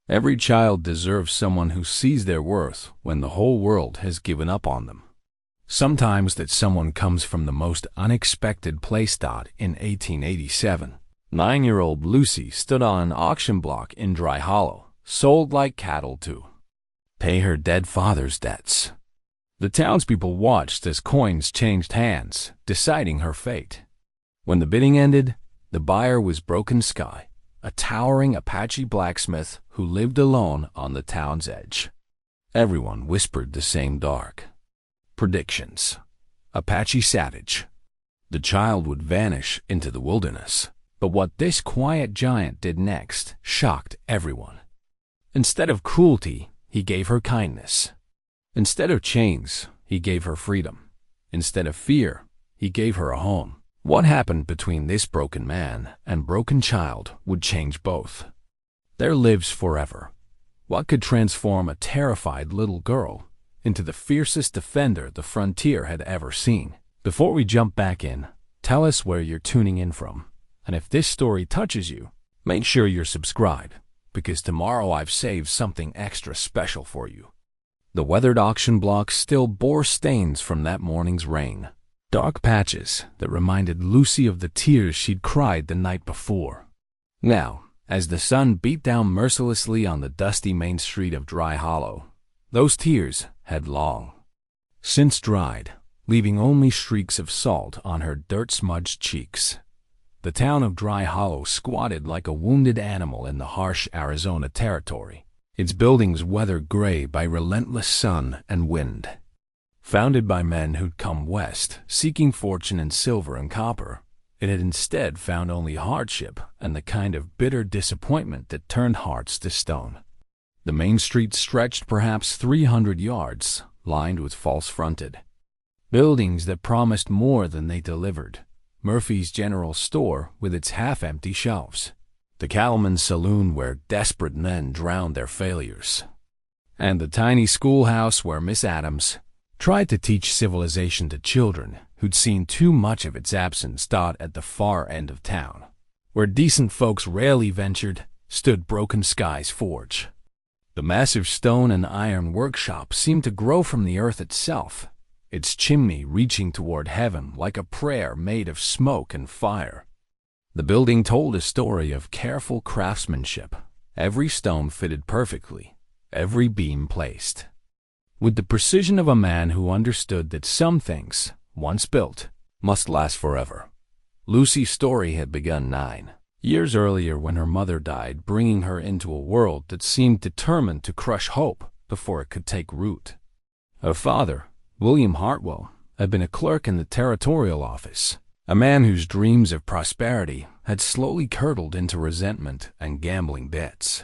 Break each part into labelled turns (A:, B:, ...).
A: Every child deserves someone who sees their worth when the whole world has given up on them. Sometimes that someone comes from the most unexpected place. In 1887, 9-year-old Lucy stood on an auction block in Dry Hollow, sold like cattle to pay her dead father's debts. The townspeople watched as coins changed hands, deciding her fate. When the bidding ended, the buyer was Broken Sky, a towering Apache blacksmith who lived alone on the town's edge. Everyone whispered the same dark predictions. Apache savage. The child would vanish into the wilderness. But what this quiet giant did next shocked everyone. Instead of cruelty, he gave her kindness. Instead of chains, he gave her freedom. Instead of fear, he gave her a home. What happened between this broken man and broken child would change both. Their lives forever. What could transform a terrified little girl into the fiercest defender the frontier had ever seen? Before we jump back in, tell us where you're tuning in from. And if this story touches you, make sure you're subscribed, because tomorrow I've saved something extra special for you. The weathered auction block still bore stains from that morning's rain. Dark patches that reminded Lucy of the tears she'd cried the night before. Now, as the sun beat down mercilessly on the dusty main street of Dry Hollow, those tears had long since dried, leaving only streaks of salt on her dirt-smudged cheeks. The town of Dry Hollow squatted like a wounded animal in the harsh Arizona territory, its buildings weathered gray by relentless sun and wind. Founded by men who'd come west seeking fortune in silver and copper, it had instead found only hardship and the kind of bitter disappointment that turned hearts to stone. The main street stretched perhaps 300 yards, lined with false-fronted buildings that promised more than they delivered. Murphy's General Store with its half-empty shelves, the Cattleman's Saloon where desperate men drowned their failures, and the tiny schoolhouse where Miss Adams tried to teach civilization to children who'd seen too much of its absence. At the far end of town, where decent folks rarely ventured, stood Broken Sky's forge. The massive stone and iron workshop seemed to grow from the earth itself, its chimney reaching toward heaven like a prayer made of smoke and fire. The building told a story of careful craftsmanship, every stone fitted perfectly, every beam placed with the precision of a man who understood that some things, once built, must last forever. Lucy's story had begun 9 years earlier when her mother died, bringing her into a world that seemed determined to crush hope before it could take root. Her father, William Hartwell, had been a clerk in the territorial office, a man whose dreams of prosperity had slowly curdled into resentment and gambling debts.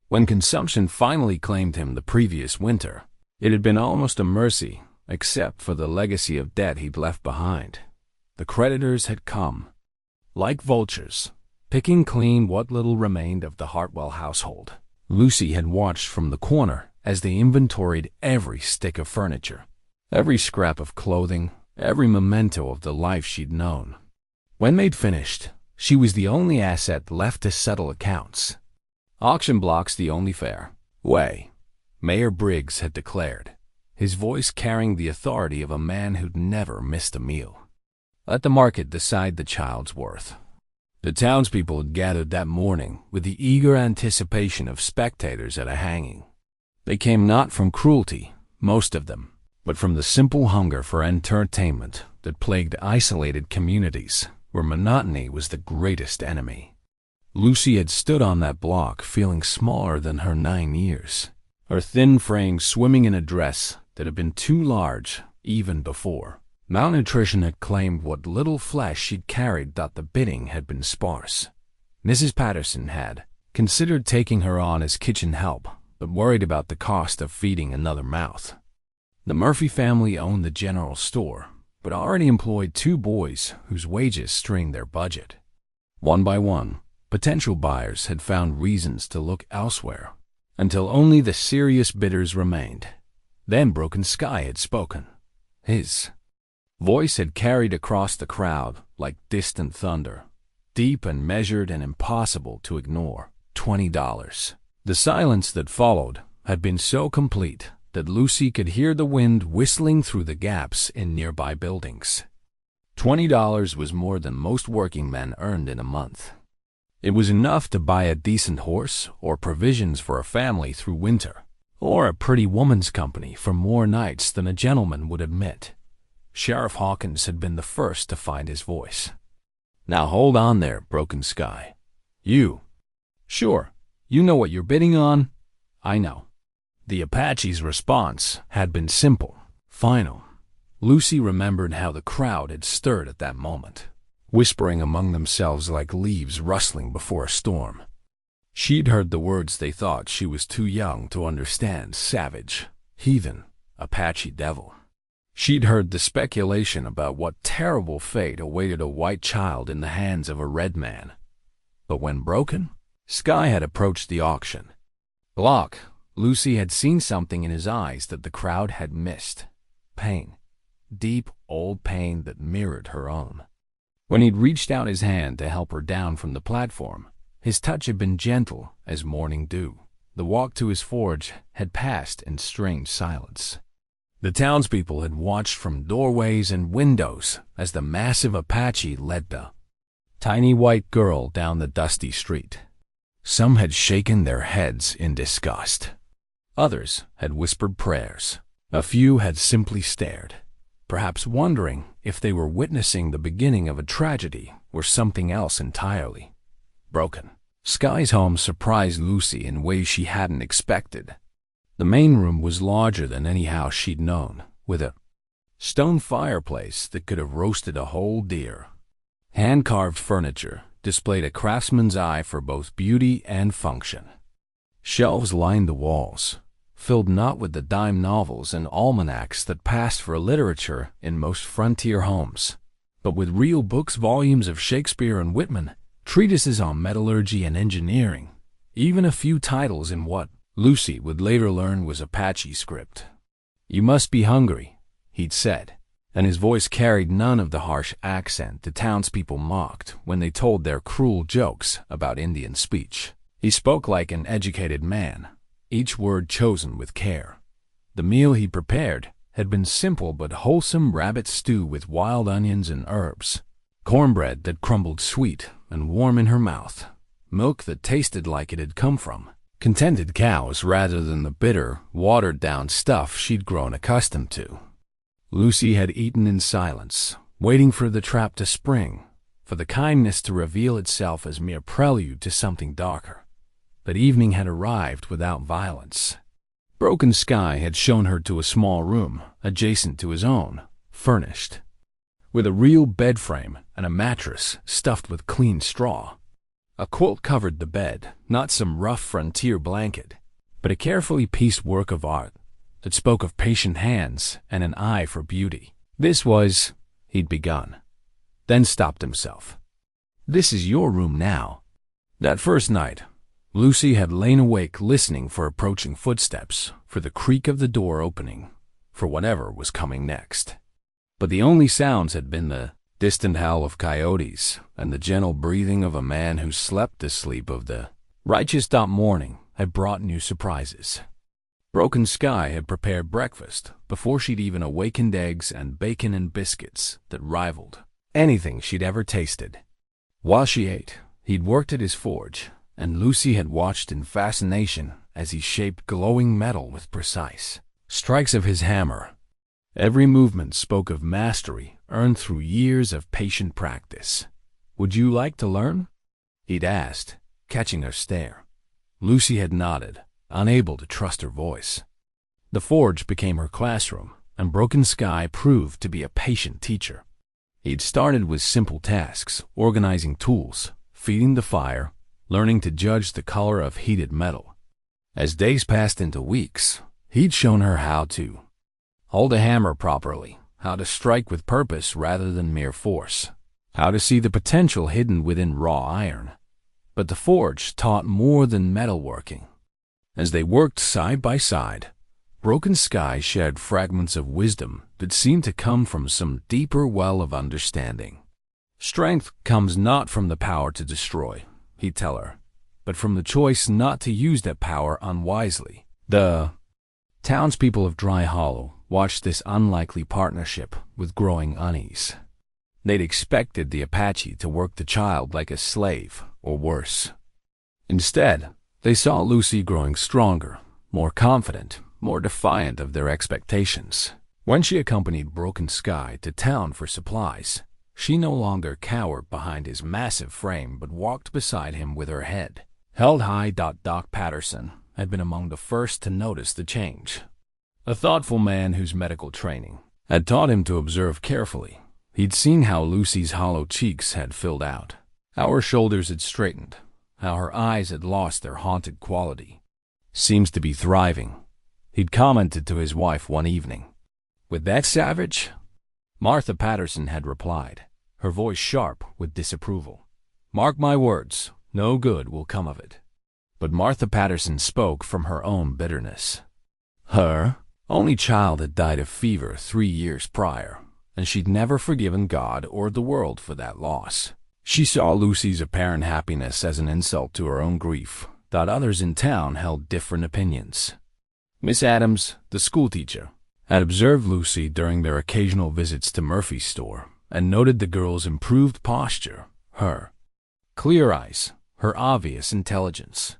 A: When consumption finally claimed him the previous winter, it had been almost a mercy, except for the legacy of debt he'd left behind. The creditors had come, like vultures, picking clean what little remained of the Hartwell household. Lucy had watched from the corner as they inventoried every stick of furniture, every scrap of clothing, every memento of the life she'd known. When they'd finished, she was the only asset left to settle accounts. Auction blocks the only fair way, Mayor Briggs had declared, his voice carrying the authority of a man who'd never missed a meal. Let the market decide the child's worth. The townspeople had gathered that morning with the eager anticipation of spectators at a hanging. They came not from cruelty, most of them, but from the simple hunger for entertainment that plagued isolated communities where monotony was the greatest enemy. Lucy had stood on that block feeling smaller than her 9 years, her thin frame swimming in a dress that had been too large even before malnutrition had claimed what little flesh she'd carried. The bidding had been sparse. Mrs. Patterson had considered taking her on as kitchen help, but worried about the cost of feeding another mouth. The Murphy family owned the general store, but already employed 2 boys whose wages strained their budget. One by one, potential buyers had found reasons to look elsewhere, until only the serious bidders remained. Then Broken Sky had spoken. His voice had carried across the crowd like distant thunder, deep and measured and impossible to ignore. $20. The silence that followed had been so complete that Lucy could hear the wind whistling through the gaps in nearby buildings. $20 was more than most working men earned in a month. It was enough to buy a decent horse or provisions for a family through winter, or a pretty woman's company for more nights than a gentleman would admit. Sheriff Hawkins had been the first to find his voice. "Now hold on there, Broken Sky. You. Sure, you know what you're bidding on?" "I know." The Apache's response had been simple, final. Lucy remembered how the crowd had stirred at that moment, whispering among themselves like leaves rustling before a storm. She'd heard the words they thought she was too young to understand: savage, heathen, Apache devil. She'd heard the speculation about what terrible fate awaited a white child in the hands of a red man. But when Broken Sky had approached the auction block, Lucy had seen something in his eyes that the crowd had missed: pain, deep, old pain that mirrored her own. When he'd reached out his hand to help her down from the platform, his touch had been gentle as morning dew. The walk to his forge had passed in strange silence. The townspeople had watched from doorways and windows as the massive Apache led the tiny white girl down the dusty street. Some had shaken their heads in disgust. Others had whispered prayers. A few had simply stared, perhaps wondering if they were witnessing the beginning of a tragedy or something else entirely. Broken Sky's home surprised Lucy in ways she hadn't expected. The main room was larger than any house she'd known, with a stone fireplace that could have roasted a whole deer. Hand-carved furniture displayed a craftsman's eye for both beauty and function. Shelves lined the walls, filled not with the dime novels and almanacs that passed for literature in most frontier homes, but with real books, volumes of Shakespeare and Whitman, treatises on metallurgy and engineering, even a few titles in what Lucy would later learn was Apache script. "You must be hungry," he'd said, and his voice carried none of the harsh accent the townspeople mocked when they told their cruel jokes about Indian speech. He spoke like an educated man, each word chosen with care. The meal he prepared had been simple but wholesome: rabbit stew with wild onions and herbs, cornbread that crumbled sweet and warm in her mouth, milk that tasted like it had come from contented cows rather than the bitter, watered-down stuff she'd grown accustomed to. Lucy had eaten in silence, waiting for the trap to spring, for the kindness to reveal itself as mere prelude to something darker. But evening had arrived without violence. Broken Sky had shown her to a small room, adjacent to his own, furnished, with a real bed frame and a mattress stuffed with clean straw. A quilt covered the bed, not some rough frontier blanket, but a carefully pieced work of art that spoke of patient hands and an eye for beauty. "This was," he'd begun, then stopped himself. "This is your room now." That first night, Lucy had lain awake listening for approaching footsteps, for the creak of the door opening, for whatever was coming next. But the only sounds had been the distant howl of coyotes and the gentle breathing of a man who slept the sleep of the righteous. Morning had brought new surprises. Broken Sky had prepared breakfast before she'd even awakened: eggs and bacon and biscuits that rivaled anything she'd ever tasted. While she ate, he'd worked at his forge, and Lucy had watched in fascination as he shaped glowing metal with precise strikes of his hammer. Every movement spoke of mastery earned through years of patient practice. "Would you like to learn?" he'd asked, catching her stare. Lucy had nodded, unable to trust her voice. The forge became her classroom, and Broken Sky proved to be a patient teacher. He'd started with simple tasks: organizing tools, feeding the fire, learning to judge the color of heated metal. As days passed into weeks, he'd shown her how to hold a hammer properly, how to strike with purpose rather than mere force, how to see the potential hidden within raw iron. But the forge taught more than metalworking. As they worked side by side, Broken Sky shared fragments of wisdom that seemed to come from some deeper well of understanding. "Strength comes not from the power to destroy," he'd tell her, but from the choice not to use that power unwisely. The townspeople of Dry Hollow watched this unlikely partnership with growing unease. They'd expected the Apache to work the child like a slave, or worse. Instead, they saw Lucy growing stronger, more confident, more defiant of their expectations. When she accompanied Broken Sky to town for supplies, she no longer cowered behind his massive frame but walked beside him with her head held high. Doc Patterson had been among the first to notice the change. A thoughtful man whose medical training had taught him to observe carefully. He'd seen how Lucy's hollow cheeks had filled out, how her shoulders had straightened, how her eyes had lost their haunted quality. "Seems to be thriving," he'd commented to his wife one evening. "With that savage?" Martha Patterson had replied, her voice sharp with disapproval. "Mark my words, no good will come of it." But Martha Patterson spoke from her own bitterness. Her only child had died of fever 3 years prior, and she'd never forgiven God or the world for that loss. She saw Lucy's apparent happiness as an insult to her own grief. That others in town held different opinions. Miss Adams, the schoolteacher, had observed Lucy during their occasional visits to Murphy's store and noted the girl's improved posture, her clear eyes, her obvious intelligence.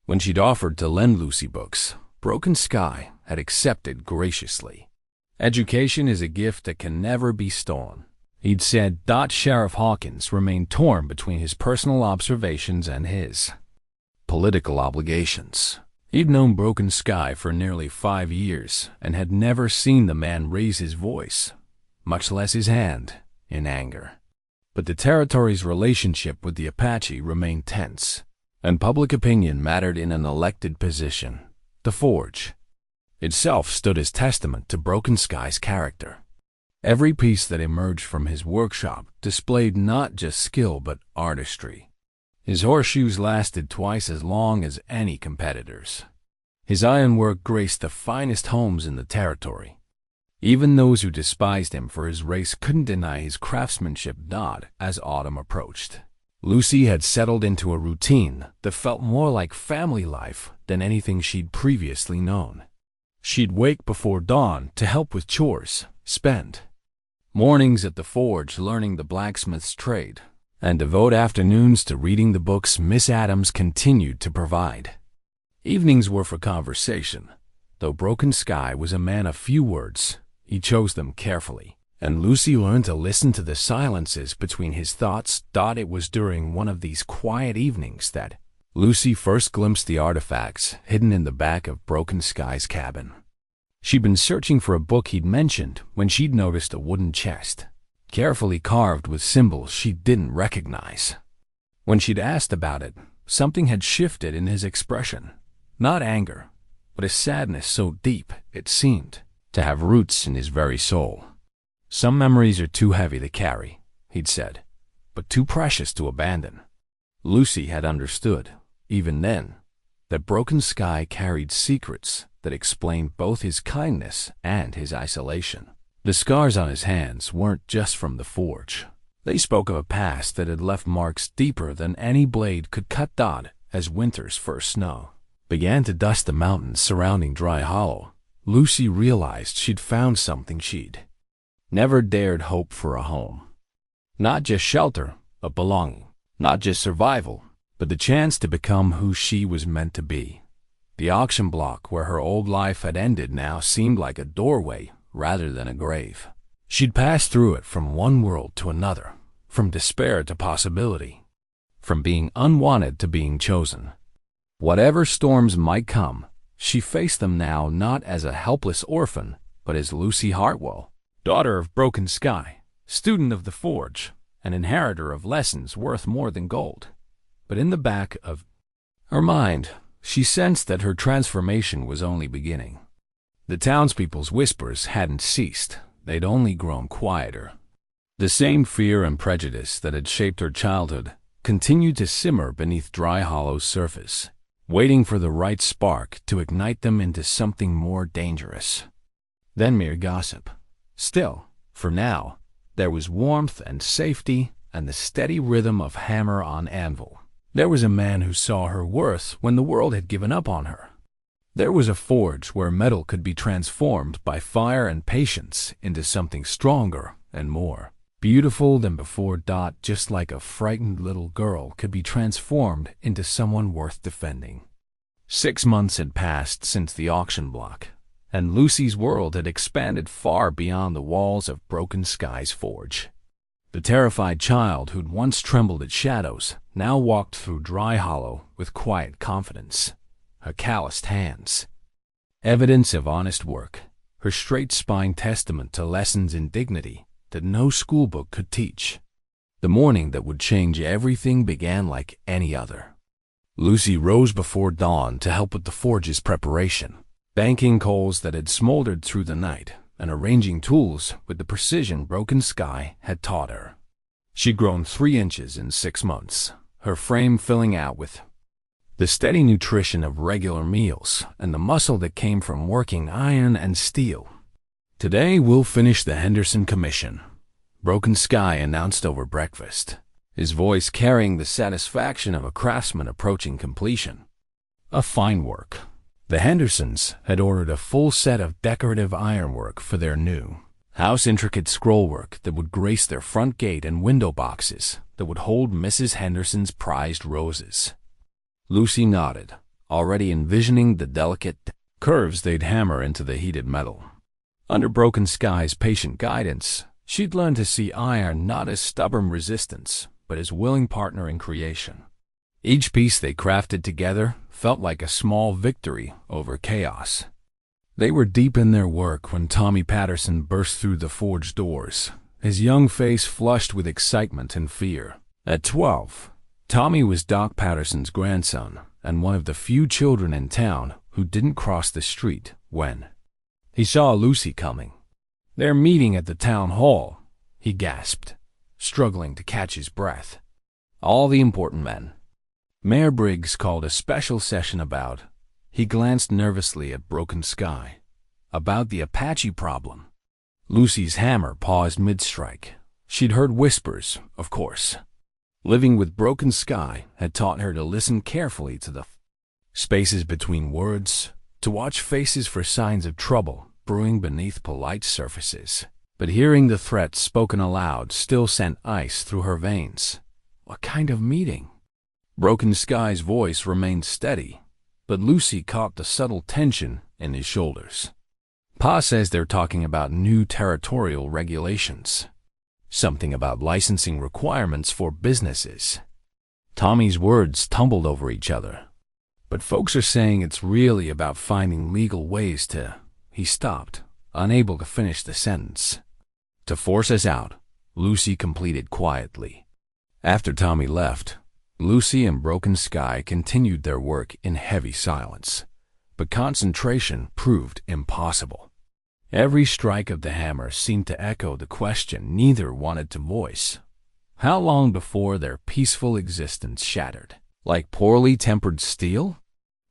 A: When she'd offered to lend Lucy books, Broken Sky had accepted graciously. "Education is a gift that can never be stolen," he'd said. Sheriff Hawkins remained torn between his personal observations and his political obligations. He'd known Broken Sky for nearly 5 years and had never seen the man raise his voice, much less his hand, in anger. But the territory's relationship with the Apache remained tense, and public opinion mattered in an elected position. The forge itself stood as testament to Broken Sky's character. Every piece that emerged from his workshop displayed not just skill but artistry. His horseshoes lasted twice as long as any competitor's. His ironwork graced the finest homes in the territory. Even those who despised him for his race couldn't deny his craftsmanship. As autumn approached, Lucy had settled into a routine that felt more like family life than anything she'd previously known. She'd wake before dawn to help with chores, spend mornings at the forge learning the blacksmith's trade, and devote afternoons to reading the books Miss Adams continued to provide. Evenings were for conversation. Though Broken Sky was a man of few words, he chose them carefully, and Lucy learned to listen to the silences between his thoughts. It was during one of these quiet evenings that Lucy first glimpsed the artifacts hidden in the back of Broken Sky's cabin. She'd been searching for a book he'd mentioned when she'd noticed a wooden chest, carefully carved with symbols she didn't recognize. When she'd asked about it, something had shifted in his expression. Not anger, but a sadness so deep it seemed to have roots in his very soul. "Some memories are too heavy to carry," he'd said, "but too precious to abandon." Lucy had understood, even then, that Broken Sky carried secrets that explained both his kindness and his isolation. The scars on his hands weren't just from the forge. They spoke of a past that had left marks deeper than any blade could cut. As winter's first snow began to dust the mountains surrounding Dry Hollow, Lucy realized she'd found something she'd never dared hope for: a home. Not just shelter, but belonging. Not just survival, but the chance to become who she was meant to be. The auction block where her old life had ended now seemed like a doorway rather than a grave. She'd passed through it from one world to another, from despair to possibility, from being unwanted to being chosen. Whatever storms might come, she faced them now not as a helpless orphan, but as Lucy Hartwell, daughter of Broken Sky, student of the forge, an inheritor of lessons worth more than gold. But in the back of her mind, she sensed that her transformation was only beginning. The townspeople's whispers hadn't ceased. They'd only grown quieter. The same fear and prejudice that had shaped her childhood continued to simmer beneath Dry Hollow's surface, waiting for the right spark to ignite them into something more dangerous than mere gossip. Still, for now, there was warmth and safety and the steady rhythm of hammer on anvil. There was a man who saw her worth when the world had given up on her. There was a forge where metal could be transformed by fire and patience into something stronger and more beautiful than before. Just like a frightened little girl could be transformed into someone worth defending. 6 months had passed since the auction block, and Lucy's world had expanded far beyond the walls of Broken Sky's forge. The terrified child who'd once trembled at shadows now walked through Dry Hollow with quiet confidence, her calloused hands evidence of honest work, her straight spine testament to lessons in dignity that no schoolbook could teach. The morning that would change everything began like any other. Lucy rose before dawn to help with the forge's preparation, banking coals that had smoldered through the night and arranging tools with the precision Broken Sky had taught her. She'd grown 3 inches in 6 months, her frame filling out with the steady nutrition of regular meals and the muscle that came from working iron and steel. "Today we'll finish the Henderson Commission," Broken Sky announced over breakfast, his voice carrying the satisfaction of a craftsman approaching completion. A fine work. The Hendersons had ordered a full set of decorative ironwork for their new house, intricate scrollwork that would grace their front gate and window boxes that would hold Mrs. Henderson's prized roses. Lucy nodded, already envisioning the delicate curves they'd hammer into the heated metal. Under Broken Sky's patient guidance, she'd learned to see iron not as stubborn resistance, but as willing partner in creation. Each piece they crafted together felt like a small victory over chaos. They were deep in their work when Tommy Patterson burst through the forge doors, his young face flushed with excitement and fear. At 12, Tommy was Doc Patterson's grandson and one of the few children in town who didn't cross the street when he saw Lucy coming. "They're meeting at the town hall," he gasped, struggling to catch his breath. "All the important men. Mayor Briggs called a special session about," he glanced nervously at Broken Sky, "about the Apache problem." Lucy's hammer paused mid-strike. She'd heard whispers, of course. Living with Broken Sky had taught her to listen carefully to the spaces between words, to watch faces for signs of trouble brewing beneath polite surfaces. But hearing the threats spoken aloud still sent ice through her veins. What kind of meeting? Broken Sky's voice remained steady, but Lucy caught the subtle tension in his shoulders. "Pa says they're talking about new territorial regulations. Something about licensing requirements for businesses." Tommy's words tumbled over each other. "But folks are saying it's really about finding legal ways to—" He stopped, unable to finish the sentence. "To force us out," Lucy completed quietly. After Tommy left, Lucy and Broken Sky continued their work in heavy silence, but concentration proved impossible. Every strike of the hammer seemed to echo the question neither wanted to voice. How long before their peaceful existence shattered, like poorly tempered steel?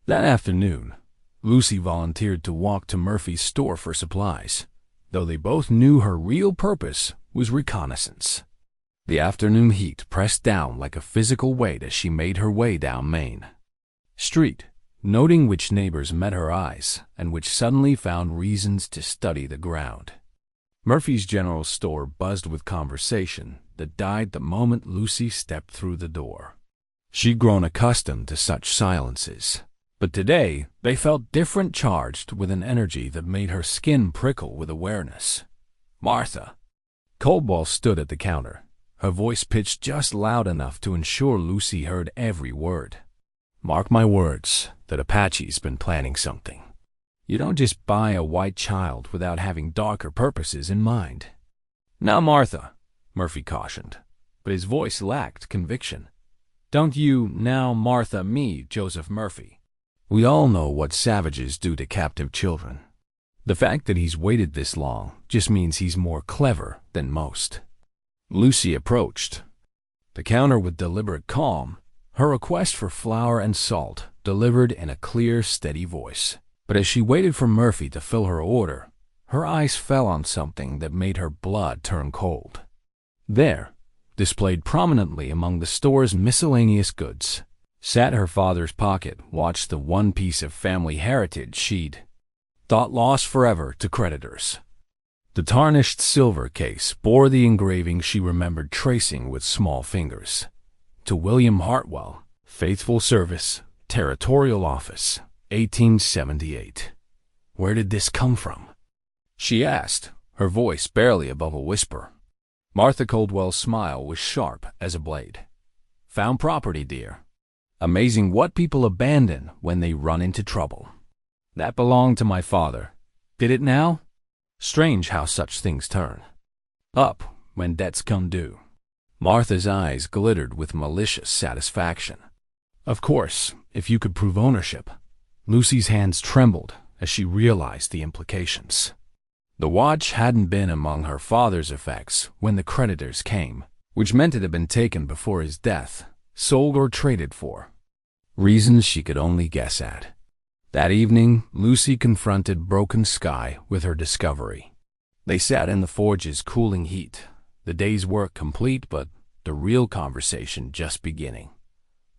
A: That afternoon, Lucy volunteered to walk to Murphy's store for supplies, though they both knew her real purpose was reconnaissance. The afternoon heat pressed down like a physical weight as she made her way down Main Street, noting which neighbors met her eyes and which suddenly found reasons to study the ground. Murphy's General Store buzzed with conversation that died the moment Lucy stepped through the door. She'd grown accustomed to such silences, but today they felt different, charged with an energy that made her skin prickle with awareness. "Martha!" Coldball stood at the counter, her voice pitched just loud enough to ensure Lucy heard every word. "Mark my words that Apache's been planning something. You don't just buy a white child without having darker purposes in mind." "Now, Martha," Murphy cautioned, but his voice lacked conviction. "Don't you now Martha me, Joseph Murphy. We all know what savages do to captive children. The fact that he's waited this long just means he's more clever than most." Lucy approached the counter with deliberate calm, her request for flour and salt delivered in a clear, steady voice. But as she waited for Murphy to fill her order, her eyes fell on something that made her blood turn cold. There, displayed prominently among the store's miscellaneous goods, sat her father's pocket, watched the one piece of family heritage she'd thought lost forever to creditors. The tarnished silver case bore the engraving she remembered tracing with small fingers. To William Hartwell, Faithful Service, Territorial Office, 1878. Where did this come from? She asked, her voice barely above a whisper. Martha Coldwell's smile was sharp as a blade. Found property, dear. Amazing what people abandon when they run into trouble. That belonged to my father. Did it now? Strange how such things turn. Up when debts come due. Martha's eyes glittered with malicious satisfaction. Of course, if you could prove ownership. Lucy's hands trembled as she realized the implications. The watch hadn't been among her father's effects when the creditors came, which meant it had been taken before his death, sold or traded for. Reasons she could only guess at. That evening, Lucy confronted Broken Sky with her discovery. They sat in the forge's cooling heat, the day's work complete, but the real conversation just beginning.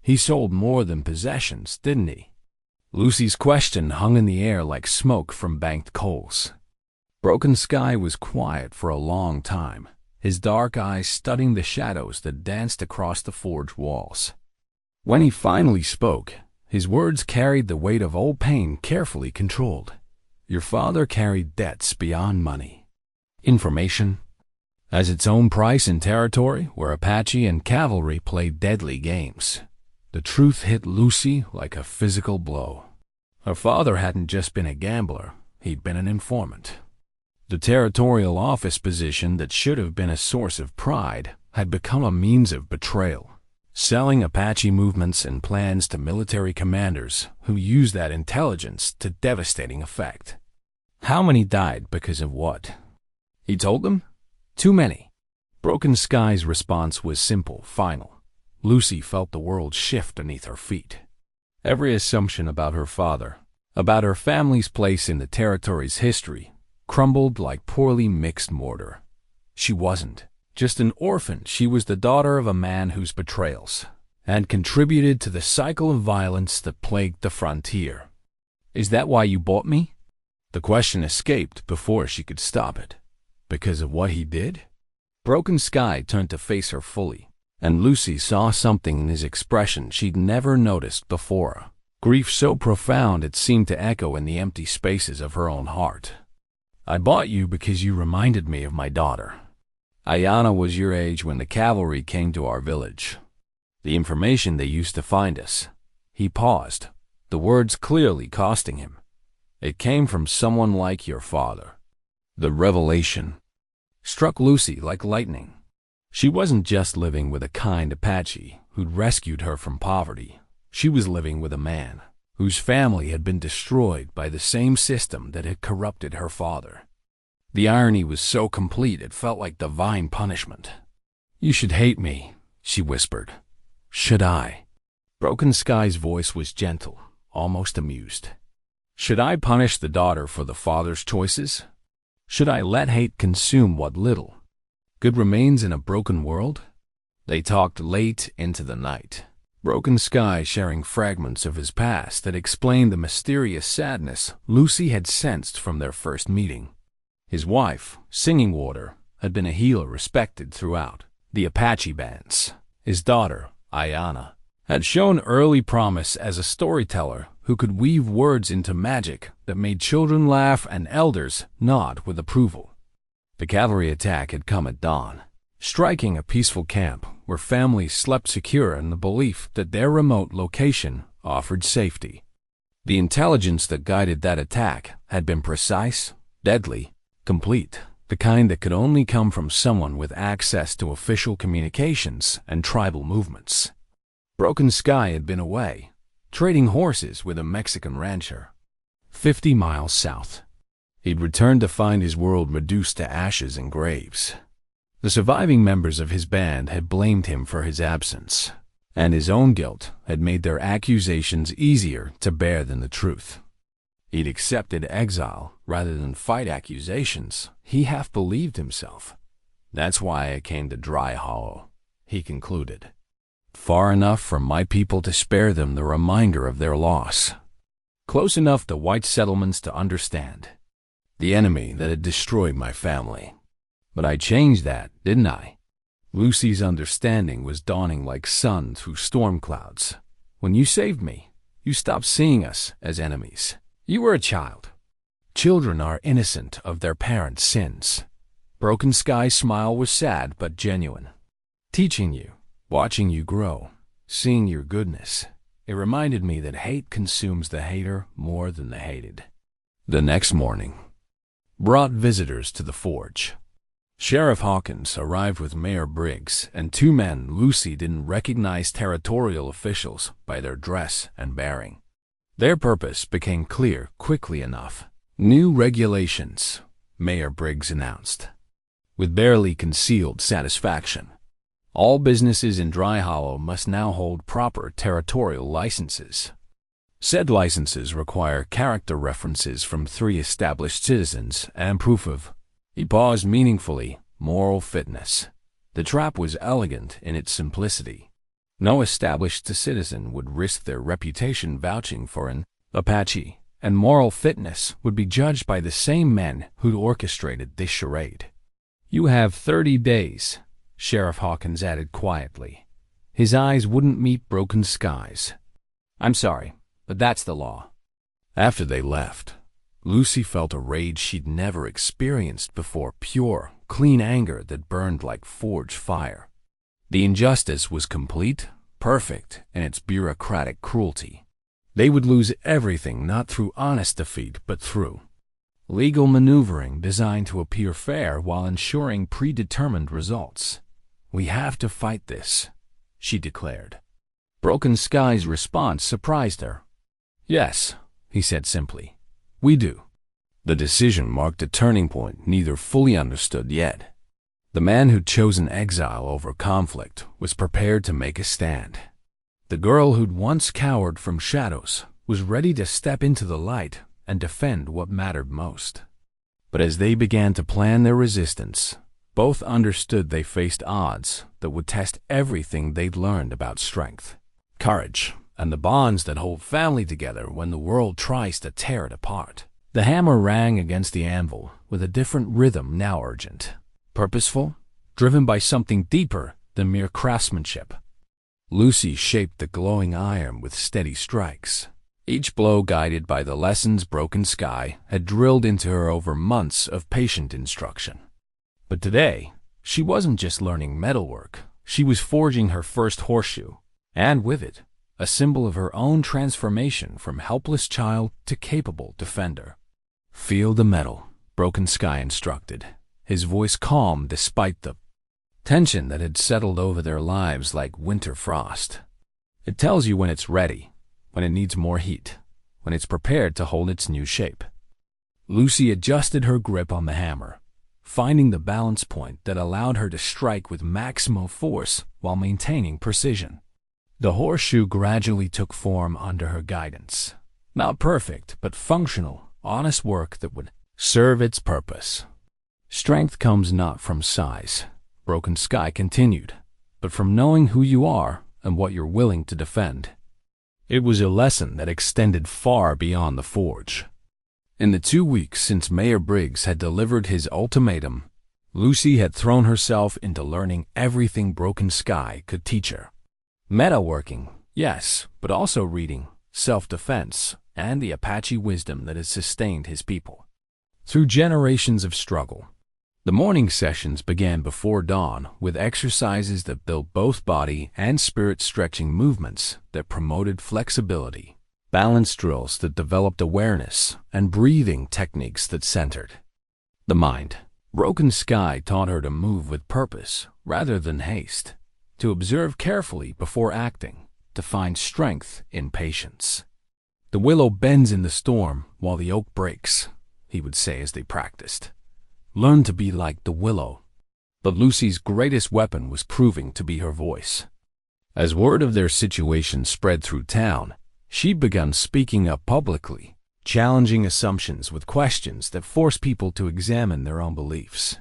A: He sold more than possessions, didn't he? Lucy's question hung in the air like smoke from banked coals. Broken Sky was quiet for a long time, his dark eyes studying the shadows that danced across the forge walls. When he finally spoke, his words carried the weight of old pain carefully controlled. Your father carried debts beyond money. Information has its own price in territory where Apache and cavalry played deadly games. The truth hit Lucy like a physical blow. Her father hadn't just been a gambler, he'd been an informant. The territorial office position that should have been a source of pride had become a means of betrayal, selling Apache movements and plans to military commanders who used that intelligence to devastating effect. How many died because of what? He told them? Too many. Broken Sky's response was simple, final. Lucy felt the world shift beneath her feet. Every assumption about her father, about her family's place in the territory's history, crumbled like poorly mixed mortar. She wasn't just an orphan, she was the daughter of a man whose betrayals had contributed to the cycle of violence that plagued the frontier. Is that why you bought me? The question escaped before she could stop it. Because of what he did? Broken Sky turned to face her fully, and Lucy saw something in his expression she'd never noticed before. Grief so profound it seemed to echo in the empty spaces of her own heart. I bought you because you reminded me of my daughter. Ayana was your age when the cavalry came to our village. The information they used to find us. He paused, the words clearly costing him. It came from someone like your father. The revelation struck Lucy like lightning. She wasn't just living with a kind Apache who'd rescued her from poverty. She was living with a man whose family had been destroyed by the same system that had corrupted her father. The irony was so complete it felt like divine punishment. You should hate me, she whispered. Should I? Broken Sky's voice was gentle, almost amused. Should I punish the daughter for the father's choices? Should I let hate consume what little good remains in a broken world? They talked late into the night. Broken Sky sharing fragments of his past that explained the mysterious sadness Lucy had sensed from their first meeting. His wife, Singing Water, had been a healer respected throughout the Apache bands. His daughter, Ayana, had shown early promise as a storyteller who could weave words into magic that made children laugh and elders nod with approval. The cavalry attack had come at dawn, striking a peaceful camp where families slept secure in the belief that their remote location offered safety. The intelligence that guided that attack had been precise, deadly, complete, the kind that could only come from someone with access to official communications and tribal movements. Broken Sky had been away, trading horses with a Mexican rancher 50 miles south. He'd returned to find his world reduced to ashes and graves. The surviving members of his band had blamed him for his absence, and his own guilt had made their accusations easier to bear than the truth. He'd accepted exile rather than fight accusations. He half believed himself. That's why I came to Dry Hollow, he concluded. far enough from my people to spare them the reminder of their loss, close enough to white settlements to understand the enemy that had destroyed my family. But I changed that, didn't I? Lucy's understanding was dawning like sun through storm clouds. When you saved me, you stopped seeing us as enemies. You were a child. Children are innocent of their parents' sins. Broken Sky's smile was sad but genuine. Teaching you, watching you grow, seeing your goodness, it reminded me that hate consumes the hater more than the hated. The next morning brought visitors to the forge. Sheriff Hawkins arrived with Mayor Briggs and two men Lucy didn't recognize territorial officials by their dress and bearing. Their purpose became clear quickly enough. New regulations, Mayor Briggs announced, with barely concealed satisfaction. All businesses in Dry Hollow must now hold proper territorial licenses. Said licenses require character references from 3 established citizens and proof of, he paused meaningfully, moral fitness. The trap was elegant in its simplicity. No established citizen would risk their reputation vouching for an Apache, and moral fitness would be judged by the same men who'd orchestrated this charade. You have 30 days, Sheriff Hawkins added quietly. His eyes wouldn't meet Broken Sky's. I'm sorry, but that's the law. After they left, Lucy felt a rage she'd never experienced before, pure, clean anger that burned like forged fire. The injustice was complete, perfect in its bureaucratic cruelty. They would lose everything not through honest defeat but through legal maneuvering designed to appear fair while ensuring predetermined results. We have to fight this, she declared. Broken Sky's response surprised her. Yes, he said simply. We do. The decision marked a turning point neither fully understood yet. The man who'd chosen exile over conflict was prepared to make a stand. The girl who'd once cowered from shadows was ready to step into the light and defend what mattered most. But as they began to plan their resistance, both understood they faced odds that would test everything they'd learned about strength, courage, and the bonds that hold family together when the world tries to tear it apart. The hammer rang against the anvil with a different rhythm, now urgent, purposeful, driven by something deeper than mere craftsmanship. Lucy shaped the glowing iron with steady strikes, each blow guided by the lessons Broken Sky had drilled into her over months of patient instruction. But today, she wasn't just learning metalwork, she was forging her first horseshoe, and with it, a symbol of her own transformation from helpless child to capable defender. Feel the metal, Broken Sky instructed, his voice calm despite the tension that had settled over their lives like winter frost. It tells you when it's ready, when it needs more heat, when it's prepared to hold its new shape. Lucy adjusted her grip on the hammer, finding the balance point that allowed her to strike with maximal force while maintaining precision. The horseshoe gradually took form under her guidance. Not perfect, but functional, honest work that would serve its purpose. Strength comes not from size, Broken Sky continued, but from knowing who you are and what you're willing to defend. It was a lesson that extended far beyond the forge. In the 2 weeks since Mayor Briggs had delivered his ultimatum, Lucy had thrown herself into learning everything Broken Sky could teach her. Metalworking, yes, but also reading, self-defense, and the Apache wisdom that has sustained his people through generations of struggle. The morning sessions began before dawn with exercises that built both body and spirit stretching movements that promoted flexibility, balance drills that developed awareness, and breathing techniques that centered the mind. Broken Sky taught her to move with purpose rather than haste, to observe carefully before acting, to find strength in patience. The willow bends in the storm while the oak breaks, he would say as they practiced. Learn to be like the willow. But Lucy's greatest weapon was proving to be her voice. As word of their situation spread through town, she'd begun speaking up publicly, challenging assumptions with questions that forced people to examine their own beliefs.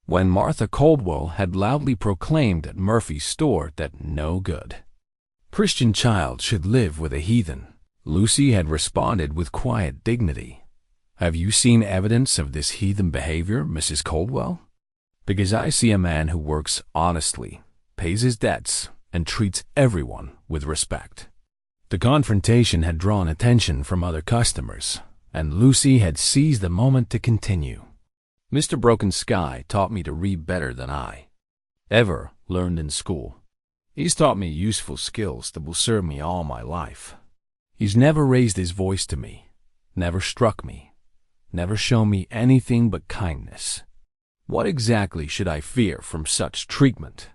A: when Martha Caldwell had loudly proclaimed at Murphy's store that no good Christian child should live with a heathen, Lucy had responded with quiet dignity. "Have you seen evidence of this heathen behavior, Mrs. Caldwell? Because I see a man who works honestly, pays his debts, and treats everyone with respect." The confrontation had drawn attention from other customers, and Lucy had seized the moment to continue. "Mr. Broken Sky taught me to read better than I ever learned in school. He's taught me useful skills that will serve me all my life. He's never raised his voice to me, never struck me, never shown me anything but kindness. What exactly should I fear from such treatment?"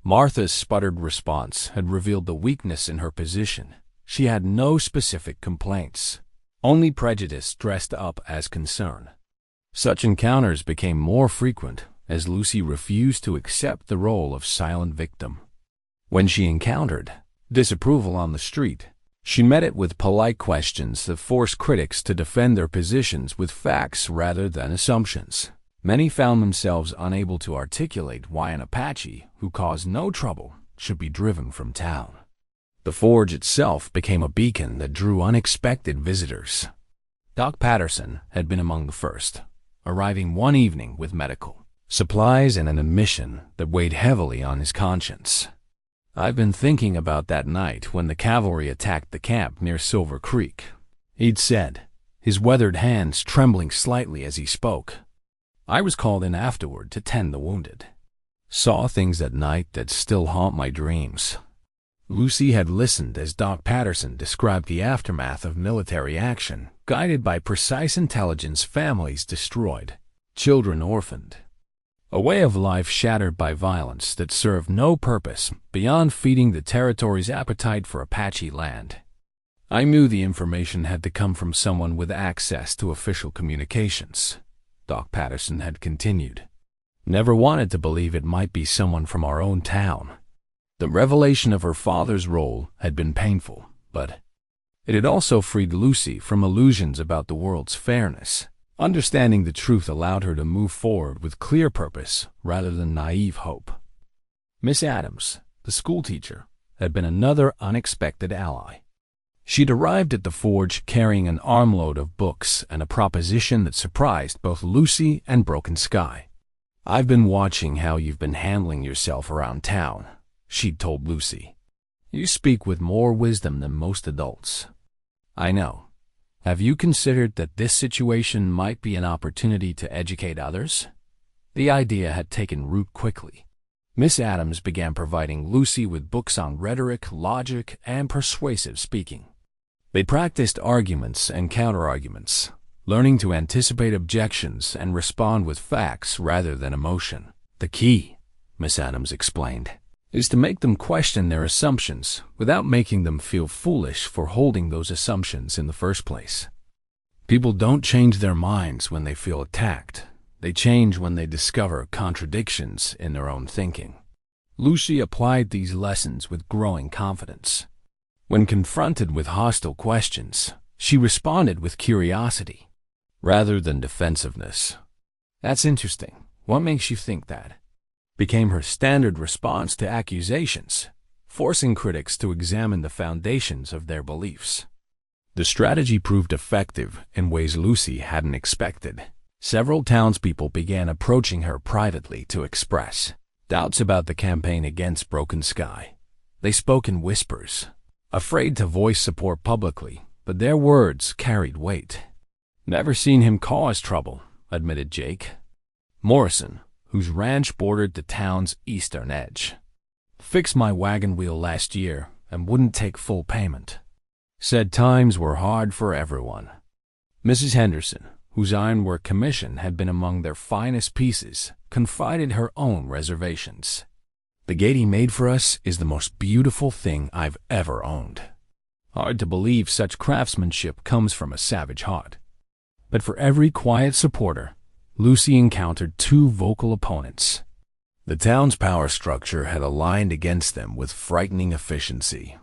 A: Martha's sputtered response had revealed the weakness in her position. She had no specific complaints, only prejudice dressed up as concern. Such encounters became more frequent as Lucy refused to accept the role of silent victim. When she encountered disapproval on the street, she met it with polite questions that forced critics to defend their positions with facts rather than assumptions. Many found themselves unable to articulate why an Apache who caused no trouble should be driven from town. The forge itself became a beacon that drew unexpected visitors. Doc Patterson had been among the first, arriving one evening with medical supplies and an admission that weighed heavily on his conscience. "I've been thinking about that night when the cavalry attacked the camp near Silver Creek," he'd said, his weathered hands trembling slightly as he spoke. "I was called in afterward to tend the wounded. Saw things at night that still haunt my dreams." Lucy had listened as Doc Patterson described the aftermath of military action, guided by precise intelligence, families destroyed, children orphaned. A way of life shattered by violence that served no purpose beyond feeding the territory's appetite for Apache land. "I knew the information had to come from someone with access to official communications," Doc Patterson had continued. "Never wanted to believe it might be someone from our own town." The revelation of her father's role had been painful, but it had also freed Lucy from illusions about the world's fairness. Understanding the truth allowed her to move forward with clear purpose rather than naive hope. Miss Adams, the schoolteacher, had been another unexpected ally. She'd arrived at the forge carrying an armload of books and a proposition that surprised both Lucy and Broken Sky. "I've been watching how you've been handling yourself around town," she'd told Lucy. "You speak with more wisdom than most adults. I know. Have you considered that this situation might be an opportunity to educate others?" The idea had taken root quickly. Miss Adams began providing Lucy with books on rhetoric, logic, and persuasive speaking. They practiced arguments and counterarguments, learning to anticipate objections and respond with facts rather than emotion. "The key," Miss Adams explained, "is to make them question their assumptions without making them feel foolish for holding those assumptions in the first place. People don't change their minds when they feel attacked. They change when they discover contradictions in their own thinking." Lucy applied these lessons with growing confidence. When confronted with hostile questions, she responded with curiosity rather than defensiveness. "That's interesting. What makes you think that?" became her standard response to accusations, forcing critics to examine the foundations of their beliefs. The strategy proved effective in ways Lucy hadn't expected. Several townspeople began approaching her privately to express doubts about the campaign against Broken Sky. They spoke in whispers, afraid to voice support publicly, but their words carried weight. "Never seen him cause trouble," admitted Jake Morrison, whose ranch bordered the town's eastern edge. "Fixed my wagon wheel last year and wouldn't take full payment. Said times were hard for everyone." Mrs. Henderson, whose ironwork commission had been among their finest pieces, confided her own reservations. "The gate he made for us is the most beautiful thing I've ever owned. Hard to believe such craftsmanship comes from a savage heart." But for every quiet supporter, Lucy encountered two vocal opponents. The town's power structure had aligned against them with frightening efficiency.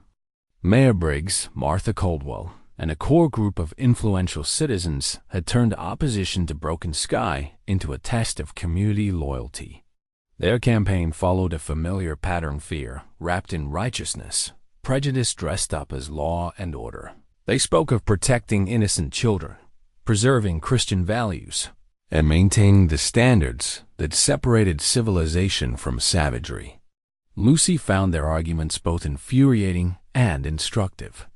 A: Mayor Briggs, Martha Caldwell, and a core group of influential citizens had turned opposition to Broken Sky into a test of community loyalty. Their campaign followed a familiar pattern: fear wrapped in righteousness, prejudice dressed up as law and order. They spoke of protecting innocent children, preserving Christian values, and maintaining the standards that separated civilization from savagery. Lucy found their arguments both infuriating and instructive.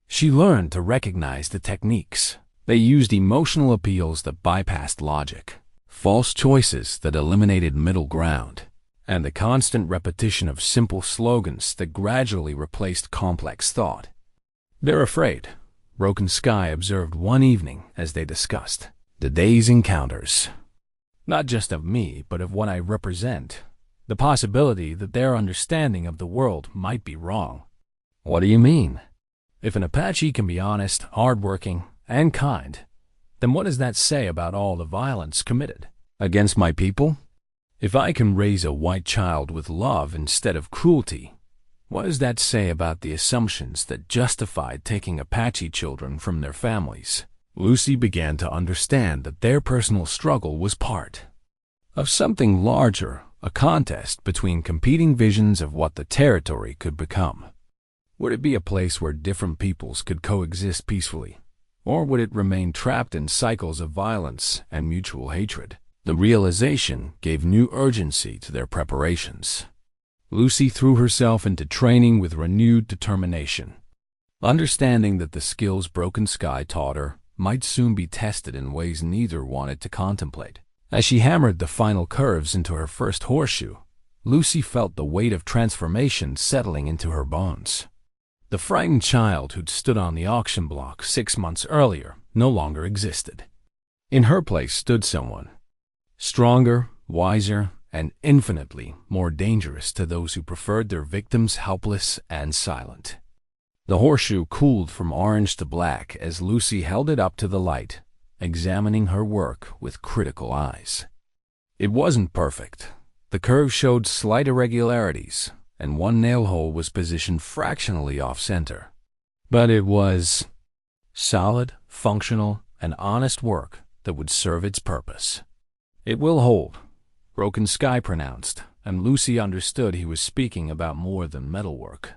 A: She learned to recognize the techniques. They used emotional appeals that bypassed logic, false choices that eliminated middle ground, and the constant repetition of simple slogans that gradually replaced complex thought. "They're afraid," Broken Sky observed one evening as they discussed the day's encounters. "Not just of me, but of what I represent. The possibility that their understanding of the world might be wrong." "What do you mean?" "If an Apache can be honest, hardworking, and kind, then what does that say about all the violence committed against my people? If I can raise a white child with love instead of cruelty, what does that say about the assumptions that justified taking Apache children from their families?" Lucy began to understand that their personal struggle was part of something larger, a contest between competing visions of what the territory could become. Would it be a place where different peoples could coexist peacefully, or would it remain trapped in cycles of violence and mutual hatred? The realization gave new urgency to their preparations. Lucy threw herself into training with renewed determination, understanding that the skills Broken Sky taught her might soon be tested in ways neither wanted to contemplate. As she hammered the final curves into her first horseshoe, Lucy felt the weight of transformation settling into her bones. The frightened child who'd stood on the auction block 6 months earlier no longer existed. In her place stood someone stronger, wiser, and infinitely more dangerous to those who preferred their victims helpless and silent. The horseshoe cooled from orange to black as Lucy held it up to the light, examining her work with critical eyes. It wasn't perfect. The curve showed slight irregularities, and one nail hole was positioned fractionally off-center. But it was solid, functional, and honest work that would serve its purpose. "It will hold," Broken Sky pronounced, and Lucy understood he was speaking about more than metalwork.